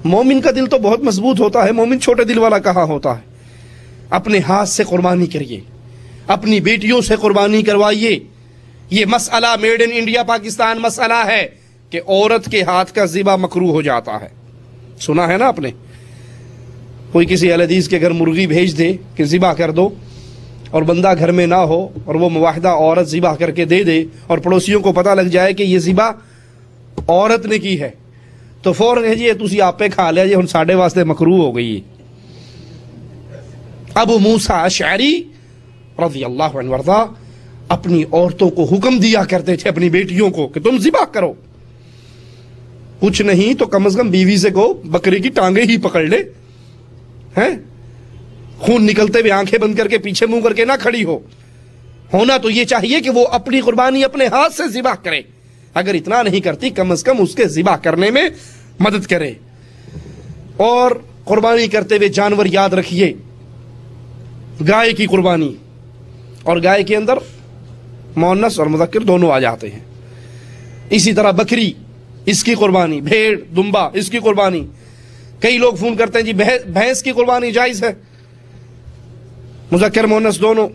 مومن کا دل تو بہت مضبوط ہوتا ہے، مومن چھوٹے دل والا کہاں ہوتا ہے. اپنے ہاتھ سے قربانی کریے، اپنی بیٹیوں سے قربانی کروائیے. یہ مسئلہ میڈ ان انڈیا پاکستان مسئلہ ہے کہ عورت کے ہاتھ کا ذبح مکروہ ہو جاتا ہے. سنا ہے نا آپ نے؟ کوئی کسی اہل حدیث کے گھر مرغی بھیج دے کہ ذبح کر دو اور بندہ گھر میں نہ ہو اور وہ مواحدہ عورت ذبح کر کے دے دے اور پڑوسیوں کو پتہ لگ جائے کہ یہ ذبح عورت نے کی ہے تو فوراً ہے جی تسی آپ پہ کھا لیا جی ہن ساڈے واسطے مکروہ ہو گئی. ابو موسیٰ اشعری رضی اللہ عنہ وارضا اپنی عورتوں کو حکم دیا کرتے تھے، اپنی بیٹیوں کو، کہ تم ذبح کرو. کچھ نہیں تو کم از کم بیوی سے کہو بکری کی ٹانگیں ہی پکڑ لے، ہیں خون نکلتے ہوئے آنکھیں بند کر کے پیچھے منہ کر کے نہ کھڑی ہو. ہونا تو یہ چاہیے کہ وہ اپنی قربانی اپنے ہاتھ سے ذبح کرے. اگر اتنا نہیں کرتی کم از کم اس کے ذبح کرنے میں مدد کرے. اور قربانی کرتے ہوئے جانور یاد رکھیے، گائے کی قربانی، اور گائے کے اندر مؤنث اور مذکر دونوں آ جاتے ہیں. اسی طرح بکری، اس کی قربانی، بھیڑ دمبا اس کی قربانی. کئی لوگ فون کرتے ہیں جی بھینس کی قربانی جائز ہے، مذکر مؤنث دونوں.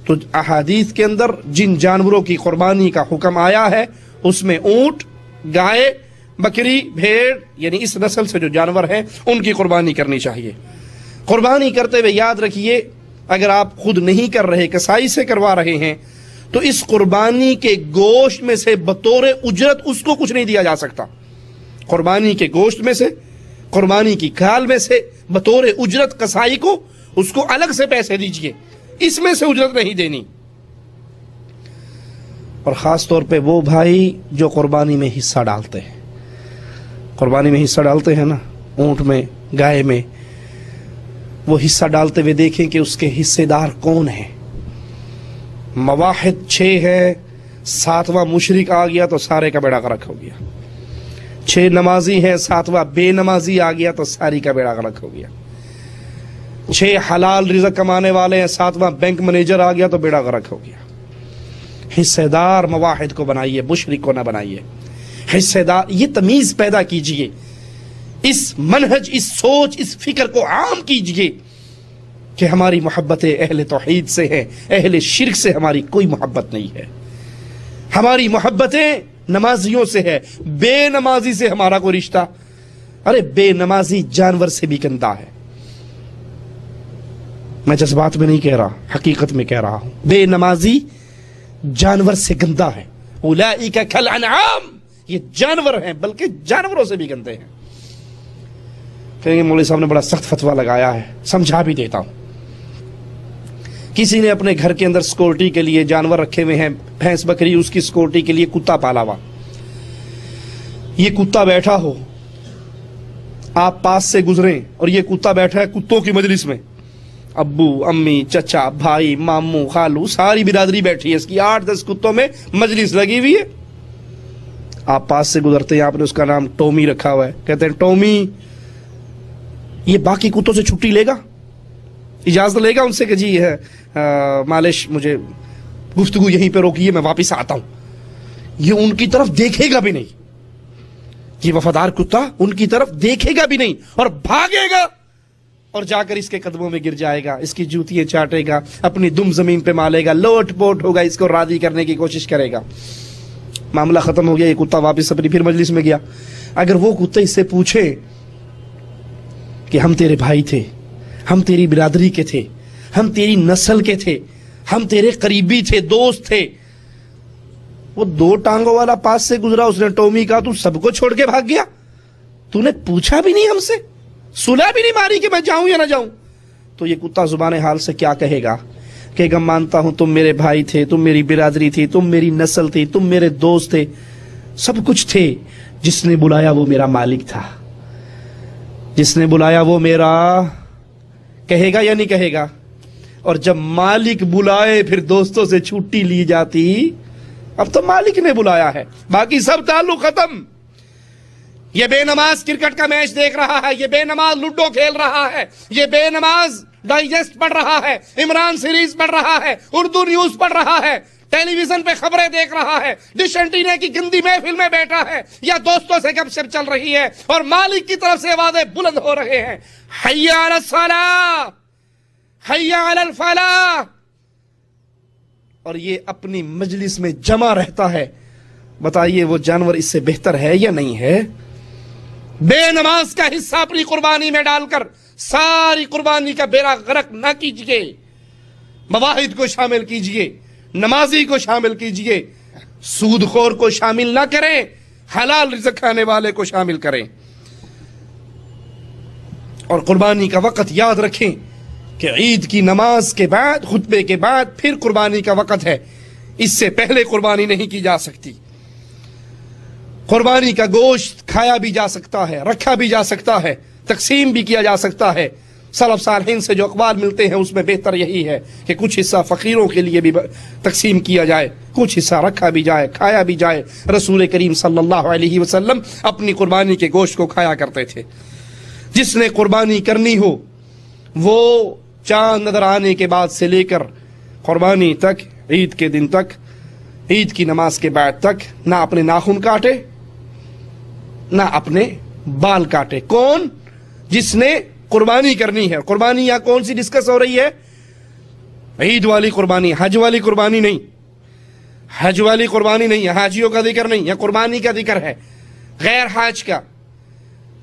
تو احادیث کے اندر جن جانوروں کی قربانی کا حکم آیا ہے اس میں اونٹ، گائے، بکری، بھیڑ یعنی اس نسل سے جو جانور ہیں ان کی قربانی کرنی چاہیے. قربانی کرتے ہوئے یاد رکھیے اگر آپ خود نہیں کر رہے، کسائی سے کروا رہے ہیں، تو اس قربانی کے گوشت میں سے بطور اجرت اس کو کچھ نہیں دیا جا سکتا. قربانی کے گوشت میں سے، قربانی کی کھال میں سے بطور اجرت کسائی کو اس کو الگ سے پیسے دیجئے، اس میں سے اجرت نہیں دینی. اور خاص طور پہ وہ بھائی جو قربانی میں حصہ ڈالتے ہیں، قربانی میں حصہ ڈالتے ہیں نا، اونٹ میں، گائے میں، وہ حصہ ڈالتے ہوئے دیکھیں کہ اس کے حصے دار کون ہیں۔ مواحد 6 ہے، 7واں مشرک آ گیا تو سارے کا بیڑا غرق ہو گیا۔ 6 نمازی ہیں، 7واں بے نمازی آ گیا تو ساری کا بیڑا غرق ہو گیا۔ 6 حلال رزق کمانے والے ہیں، 7واں بینک مینیجر آ گیا تو بیڑا غرق ہو گیا۔ حصے دار مواحد کو بنائیے، مشرک کو نہ بنائیے۔ حصے دار، یہ تمیز پیدا کیجئے، اس منہج، اس سوچ، اس فکر کو عام کیجئے کہ ہماری محبتیں اہل توحید سے ہیں، اہل شرک سے ہماری کوئی محبت نہیں ہے۔ ہماری محبتیں نمازیوں سے ہے، بے نمازی سے ہمارا کوئی رشتہ، ارے بے نمازی جانور سے بھی گندا ہے۔ میں جذبات میں نہیں کہہ رہا، حقیقت میں کہہ رہا ہوں، بے نمازی جانور سے گندا ہے۔ اولئک کالانعام، یہ جانور ہیں، بلکہ جانوروں سے بھی گندے ہیں۔ کہیں گے مولوی صاحب نے بڑا سخت فتویٰ لگایا ہے، سمجھا بھی دیتا ہوں۔ کسی نے اپنے گھر کے اندر سیکورٹی کے لیے جانور رکھے ہوئے ہیں، بھینس بکری، اس کی سیکورٹی کے لیے کتا پالا ہوا۔ یہ کتا بیٹھا ہو، آپ پاس سے گزریں اور یہ کتا بیٹھا ہے کتوں کی مجلس میں، ابو، امی، چچا، بھائی، ماموں، خالو، ساری برادری بیٹھی ہے، اس کی 8-10 کتوں میں مجلس لگی ہوئی ہے۔ آپ پاس سے گزرتے ہیں، آپ نے اس کا نام ٹومی رکھا ہوا ہے، کہتے ہیں ٹومی، یہ باقی کتوں سے چھٹی لے گا، اجازت لے گا ان سے کہ جی معلش مجھے گفتگو یہیں پہ روکیے، میں واپس آتا ہوں۔ یہ ان کی طرف دیکھے گا بھی نہیں، یہ وفادار کتا ان کی طرف دیکھے گا بھی نہیں اور بھاگے گا اور جا کر اس کے قدموں میں گر جائے گا، اس کی جوتیاں چاٹے گا، اپنی دم زمین پہ مالے گا، لوٹ پوٹ ہوگا، اس کو راضی کرنے کی کوشش کرے گا۔ معاملہ ختم ہو گیا، یہ کتا واپس اپنی پھر مجلس میں گیا۔ اگر وہ کتے اس سے پوچھے کہ ہم تیرے بھائی تھے، ہم تیری برادری کے تھے، ہم تیری نسل کے تھے، ہم تیرے قریبی تھے، دوست تھے، وہ 2 ٹانگوں والا پاس سے گزرا، اس نے ٹومی کہا تو سب کو چھوڑ کے بھاگ گیا، تو نے پوچھا بھی نہیں ہم سے، صلح بھی نہیں ماری کہ میں جاؤں یا نہ جاؤں، تو یہ کتا زبان حال سے کیا کہے گا؟ کہے گا مانتا ہوں تم میرے بھائی تھے، تم میری برادری تھی، تم میری نسل تھی، تم میرے دوست تھے، سب کچھ تھے، جس نے بلایا وہ میرا مالک تھا، جس نے بلایا وہ میرا، کہے گا یا نہیں کہے گا؟ اور جب مالک بلائے پھر دوستوں سے چھٹی لی جاتی، اب تو مالک نے بلایا ہے، باقی سب تعلق ختم۔ یہ بے نماز کرکٹ کا میچ دیکھ رہا ہے، یہ بے نماز لوڈو کھیل رہا ہے، یہ بے نماز ڈائجسٹ پڑھ رہا ہے، عمران سیریز پڑھ رہا ہے، اردو نیوز پڑھ رہا ہے، ٹیلی ویژن پہ خبریں دیکھ رہا ہے، ڈش اینٹینا کی گندی محفل میں بیٹھا ہے، یا دوستوں سے گپ شپ چل رہی ہے اور مالک کی طرف سے آوازیں بلند ہو رہے ہیں، حی علی الصلاۃ، حی علی الفلاح، اور یہ اپنی مجلس میں جمع رہتا ہے۔ بتائیے وہ جانور اس سے بہتر ہے یا نہیں ہے؟ بے نماز کا حصہ اپنی قربانی میں ڈال کر ساری قربانی کا بیڑا غرق نہ کیجئے، مواحد کو شامل کیجئے، نمازی کو شامل کیجئے، سود خور کو شامل نہ کریں، حلال رزق کھانے والے کو شامل کریں۔ اور قربانی کا وقت یاد رکھیں کہ عید کی نماز کے بعد، خطبے کے بعد پھر قربانی کا وقت ہے، اس سے پہلے قربانی نہیں کی جا سکتی۔ قربانی کا گوشت کھایا بھی جا سکتا ہے، رکھا بھی جا سکتا ہے، تقسیم بھی کیا جا سکتا ہے۔ سلف صالحین سے جو اقوال ملتے ہیں اس میں بہتر یہی ہے کہ کچھ حصہ فقیروں کے لیے بھی تقسیم کیا جائے، کچھ حصہ رکھا بھی جائے، کھایا بھی جائے۔ رسول کریم صلی اللہ علیہ وسلم اپنی قربانی کے گوشت کو کھایا کرتے تھے۔ جس نے قربانی کرنی ہو وہ چاند نظر آنے کے بعد سے لے کر قربانی تک، عید کے دن تک، عید کی نماز کے بعد تک، نہ اپنے ناخن کاٹے نہ اپنے بال کاٹے۔ کون؟ جس نے قربانی کرنی ہے۔ قربانی یہاں کون سی ڈسکس ہو رہی ہے؟ عید والی قربانی، حج والی قربانی نہیں، حج والی قربانی نہیں، حاجیوں کا ذکر نہیں، یہ قربانی کا ذکر ہے، غیر حاج کا۔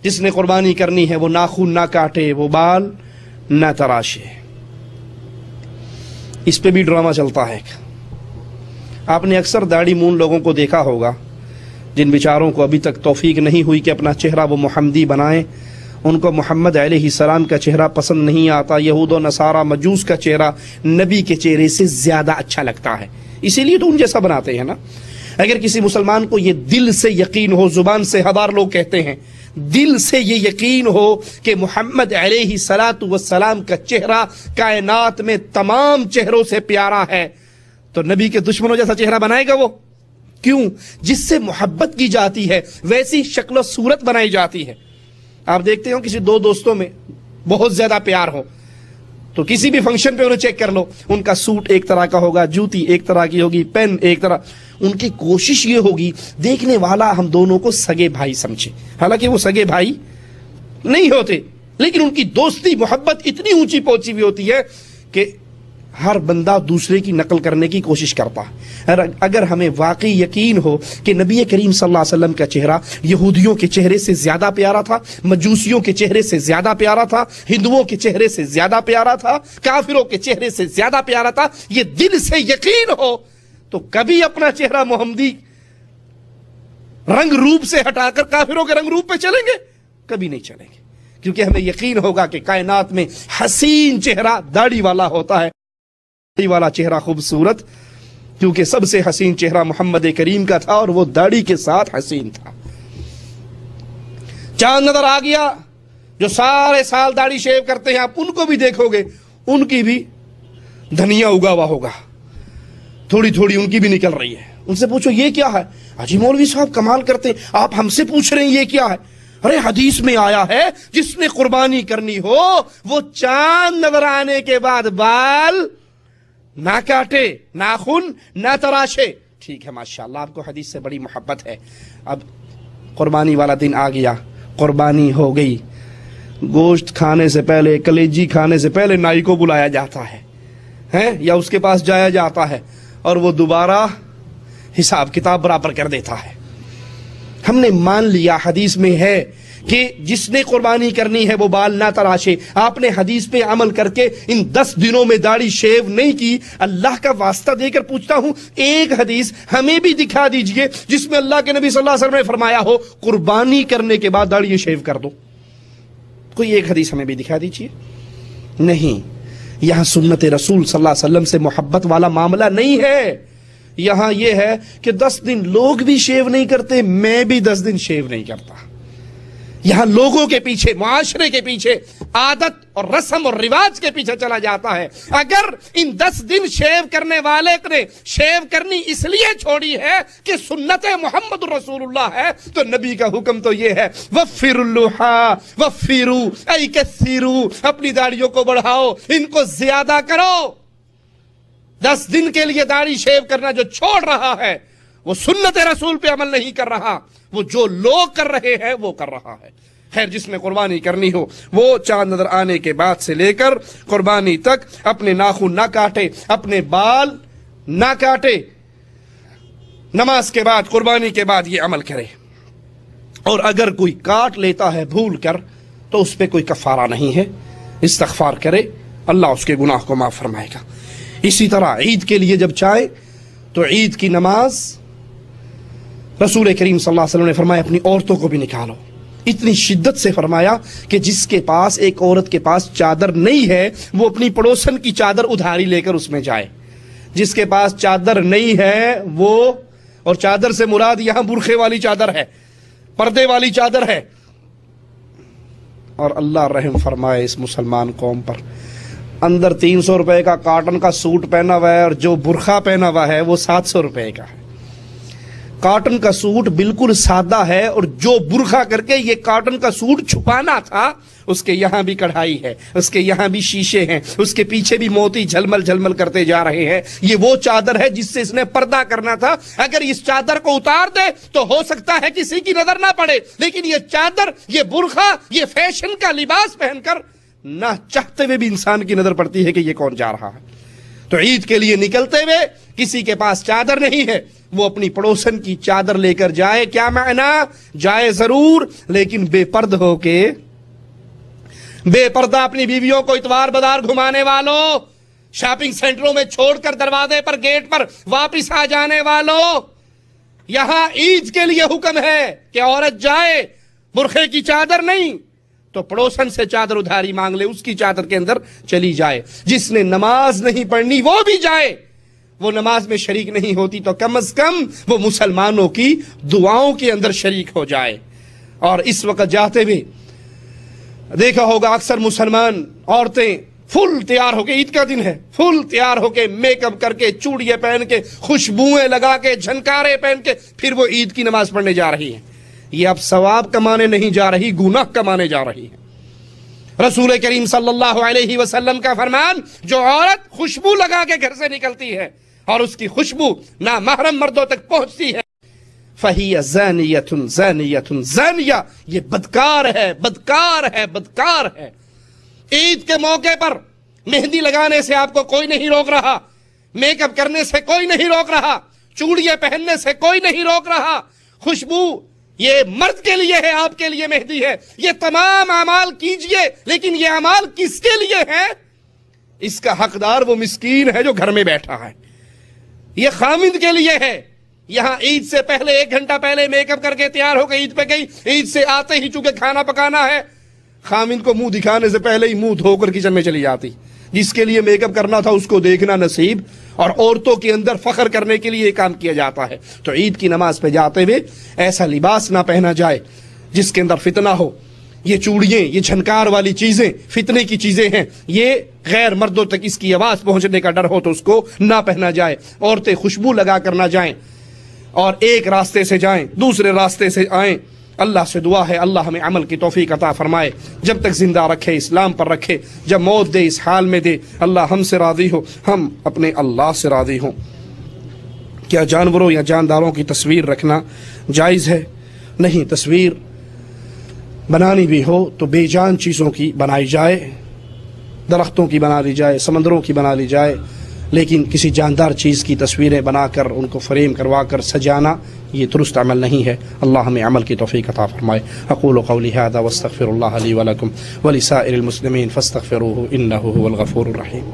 جس نے قربانی کرنی ہے وہ ناخن نہ کاٹے، وہ بال نہ تراشے۔ اس پہ بھی ڈرامہ چلتا ہے۔ آپ نے اکثر داڑھی مون لوگوں کو دیکھا ہوگا جن بیچاروں کو ابھی تک توفیق نہیں ہوئی کہ اپنا چہرہ وہ محمدی بنائیں۔ ان کو محمد علیہ السلام کا چہرہ پسند نہیں آتا، یہود و نصارہ مجوس کا چہرہ نبی کے چہرے سے زیادہ اچھا لگتا ہے، اسی لیے تو ان جیسا بناتے ہیں نا۔ اگر کسی مسلمان کو یہ دل سے یقین ہو، زبان سے ہزار لوگ کہتے ہیں، دل سے یہ یقین ہو کہ محمد علیہ الصلاۃ والسلام کا چہرہ کائنات میں تمام چہروں سے پیارا ہے، تو نبی کے دشمنوں جیسا چہرہ بنائے گا وہ؟ کیوں؟ جس سے محبت کی جاتی ہے ویسی شکل و صورت بنائی جاتی ہے۔ آپ دیکھتے ہو کسی دو دوستوں میں بہت زیادہ پیار ہو تو کسی بھی فنکشن پہ انہیں چیک کر لو، ان کا سوٹ ایک طرح کا ہوگا، جوتی ایک طرح کی ہوگی، پین ایک طرح، ان کی کوشش یہ ہوگی دیکھنے والا ہم دونوں کو سگے بھائی سمجھے، حالانکہ وہ سگے بھائی نہیں ہوتے، لیکن ان کی دوستی محبت اتنی اونچی پہنچی ہوئی ہوتی ہے کہ ہر بندہ دوسرے کی نقل کرنے کی کوشش کرتا ہے۔ اگر ہمیں واقعی یقین ہو کہ نبی کریم صلی اللہ علیہ وسلم کا چہرہ یہودیوں کے چہرے سے زیادہ پیارا تھا، مجوسیوں کے چہرے سے زیادہ پیارا تھا، ہندوؤں کے چہرے سے زیادہ پیارا تھا، کافروں کے چہرے سے زیادہ پیارا تھا، یہ دل سے یقین ہو تو کبھی اپنا چہرہ محمدی رنگ روپ سے ہٹا کر کافروں کے رنگ روپ پہ چلیں گے؟ کبھی نہیں چلیں گے، کیونکہ ہمیں یقین ہوگا کہ کائنات میں حسین چہرہ داڑھی والا ہوتا ہے، داڑھی والا چہرہ خوبصورت، کیونکہ سب سے حسین چہرہ محمد کریم کا تھا اور وہ داڑھی کے ساتھ حسین تھا۔ چاند نظر آ گیا، جو سارے سال داڑھی شیو کرتے ہیں آپ ان کو بھی دیکھو گے، ان کی بھی دھنیا اگا ہوا ہوگا، تھوڑی تھوڑی ان کی بھی نکل رہی ہے۔ ان سے پوچھو یہ کیا ہے؟ حاجی مولوی صاحب کمال کرتے ہیں، آپ ہم سے پوچھ رہے ہیں یہ کیا ہے؟ ارے حدیث میں آیا ہے جس نے قربانی کرنی ہو وہ چاند نظر آنے کے بعد بال نہ کاٹے، ناخن نہ تراشے۔ ٹھیک ہے، ماشاءاللہ آپ کو حدیث سے بڑی محبت ہے۔ اب قربانی والا دن آ گیا، قربانی ہو گئی، گوشت کھانے سے پہلے، کلیجی کھانے سے پہلے نائی کو بلایا جاتا ہے یا اس کے پاس جایا جاتا ہے اور وہ دوبارہ حساب کتاب برابر کر دیتا ہے۔ ہم نے مان لیا حدیث میں ہے کہ جس نے قربانی کرنی ہے وہ بال نہ تراشے۔ آپ نے حدیث پہ عمل کر کے ان 10 دنوں میں داڑھی شیو نہیں کی۔ اللہ کا واسطہ دے کر پوچھتا ہوں، ایک حدیث ہمیں بھی دکھا دیجئے جس میں اللہ کے نبی صلی اللہ علیہ وسلم نے فرمایا ہو قربانی کرنے کے بعد داڑھی شیو کر دو۔ کوئی ایک حدیث ہمیں بھی دکھا دیجئے۔ نہیں، یہاں سنت رسول صلی اللہ علیہ وسلم سے محبت والا معاملہ نہیں ہے۔ یہاں یہ ہے کہ 10 دن لوگ بھی شیو نہیں کرتے، میں بھی 10 دن شیو نہیں کرتا۔ یہاں لوگوں کے پیچھے، معاشرے کے پیچھے، عادت اور رسم اور رواج کے پیچھے چلا جاتا ہے۔ اگر ان 10 دن شیو کرنے والے نے شیو کرنی اس لیے چھوڑی ہے کہ سنت محمد رسول اللہ ہے تو نبی کا حکم تو یہ ہے وفر اللحا وفرو ای کثیرو، اپنی داڑھیوں کو بڑھاؤ، ان کو زیادہ کرو۔ 10 دن کے لیے داڑھی شیو کرنا جو چھوڑ رہا ہے وہ سنت رسول پہ عمل نہیں کر رہا، وہ جو لوگ کر رہے ہیں وہ کر رہا ہے۔ خیر، جس نے قربانی کرنی ہو وہ چاند نظر آنے کے بعد سے لے کر قربانی تک اپنے ناخن نہ کاٹے، اپنے بال نہ کاٹے، نماز کے بعد، قربانی کے بعد یہ عمل کرے۔ اور اگر کوئی کاٹ لیتا ہے بھول کر تو اس پہ کوئی کفارہ نہیں ہے، استغفار کرے، اللہ اس کے گناہ کو معاف فرمائے گا۔ اسی طرح عید کے لیے جب چاہے تو عید کی نماز رسول کریم صلی اللہ علیہ وسلم نے فرمایا اپنی عورتوں کو بھی نکالو۔ اتنی شدت سے فرمایا کہ جس کے پاس، ایک عورت کے پاس چادر نہیں ہے وہ اپنی پڑوسن کی چادر ادھاری لے کر اس میں جائے۔ جس کے پاس چادر نہیں ہے وہ، اور چادر سے مراد یہاں برخے والی چادر ہے، پردے والی چادر ہے۔ اور اللہ رحم فرمائے اس مسلمان قوم پر، اندر 300 روپے کا کاٹن کا سوٹ پہنا ہوا ہے اور جو برخہ پہنا ہوا ہے وہ 700 روپے کا ہے۔ کاٹن کا سوٹ بالکل سادہ ہے اور جو برخہ کر کے یہ کاٹن کا سوٹ چھپانا تھا اس کے یہاں بھی کڑھائی ہے، اس کے یہاں بھی شیشے ہیں، اس کے پیچھے بھی موتی جھلمل جھلمل کرتے جا رہے ہیں۔ یہ وہ چادر ہے جس سے اس نے پردہ کرنا تھا۔ اگر اس چادر کو اتار دے تو ہو سکتا ہے کسی کی نظر نہ پڑے، لیکن یہ چادر، یہ برخہ، یہ فیشن کا لباس پہن کر نہ چاہتے ہوئے بھی انسان کی نظر پڑتی ہے کہ یہ کون جا رہا ہے۔ تو عید کے لیے نکلتے ہوئے کسی کے پاس چادر نہیں ہے وہ اپنی پڑوسن کی چادر لے کر جائے۔ کیا معنی؟ جائے ضرور لیکن بے پرد ہو کے، بے پردہ اپنی بیویوں کو اتوار بازار گھمانے والوں، شاپنگ سینٹروں میں چھوڑ کر دروازے پر، گیٹ پر واپس آ جانے والوں، یہاں عید کے لیے حکم ہے کہ عورت جائے، برخے کی چادر نہیں تو پڑوسن سے چادر ادھاری مانگ لے، اس کی چادر کے اندر چلی جائے۔ جس نے نماز نہیں پڑھنی وہ بھی جائے، وہ نماز میں شریک نہیں ہوتی تو کم از کم وہ مسلمانوں کی دعاؤں کے اندر شریک ہو جائے۔ اور اس وقت جاتے ہوئے دیکھا ہوگا اکثر مسلمان عورتیں فل تیار ہو کے، عید کا دن ہے، فل تیار ہو کے میک اپ کر کے، چوڑیاں پہن کے، خوشبوئیں لگا کے، جھنکارے پہن کے پھر وہ عید کی نماز پڑھنے جا رہی ہیں۔ یہ اب ثواب کمانے نہیں جا رہی، گناہ کمانے جا رہی ہے۔ رسول کریم صلی اللہ علیہ وسلم کا فرمان، جو عورت خوشبو لگا کے گھر سے نکلتی ہے اور اس کی خوشبو نامحرم مردوں تک پہنچتی ہے، فَهِيَ زَانِيَةٌ زَانِيَةٌ زَانِيَةٌ، یہ بدکار ہے، بدکار ہے، بدکار ہے۔ عید کے موقع پر مہندی لگانے سے آپ کو کوئی نہیں روک رہا، میک اپ کرنے سے کوئی نہیں روک رہا، چوڑیاں پہننے سے کوئی نہیں روک رہا۔ خوشبو یہ مرد کے لیے ہے، آپ کے لیے مہندی ہے۔ یہ تمام اعمال کیجئے، لیکن یہ اعمال کس کے لیے ہے؟ اس کا حقدار وہ مسکین ہے جو گھر میں بیٹھا ہے۔ یہ خامند کے لیے ہے۔ یہاں عید سے پہلے 1 گھنٹہ پہلے میک اپ کر کے تیار ہو کے عید پہ گئی، عید سے آتے ہی چونکہ کھانا پکانا ہے، خامند کو منہ دکھانے سے پہلے ہی منہ دھو کر کچن میں چلی جاتی۔ جس کے لیے میک اپ کرنا تھا اس کو دیکھنا نصیب، اور عورتوں کے اندر فخر کرنے کے لیے یہ کام کیا جاتا ہے۔ تو عید کی نماز پہ جاتے ہوئے ایسا لباس نہ پہنا جائے جس کے اندر فتنہ ہو۔ یہ چوڑیاں، یہ جھنکار والی چیزیں فتنے کی چیزیں ہیں، یہ غیر مردوں تک اس کی آواز پہنچنے کا ڈر ہو تو اس کو نہ پہنا جائے۔ عورتیں خوشبو لگا کر نہ جائیں اور ایک راستے سے جائیں دوسرے راستے سے آئیں۔ اللہ سے دعا ہے اللہ ہمیں عمل کی توفیق عطا فرمائے، جب تک زندہ رکھے، اسلام پر رکھے، جب موت دے اس حال میں دے، اللہ ہم سے راضی ہو، ہم اپنے اللہ سے راضی ہوں۔ کیا جانوروں یا جانداروں کی تصویر رکھنا جائز ہے؟ نہیں، تصویر بنانی بھی ہو تو بے جان چیزوں کی بنائی جائے، درختوں کی بنا لی جائے، سمندروں کی بنا لی جائے، لیکن کسی جاندار چیز کی تصویریں بنا کر ان کو فریم کروا کر سجانا یہ درست عمل نہیں ہے۔ اللہ ہمیں عمل کی توفیق عطا فرمائے۔ اقول قولی ھذا واستغفر اللہ لی ولکم ولسائر المسلمین فاستغفروہ انہ ھو الغفور الرحیم۔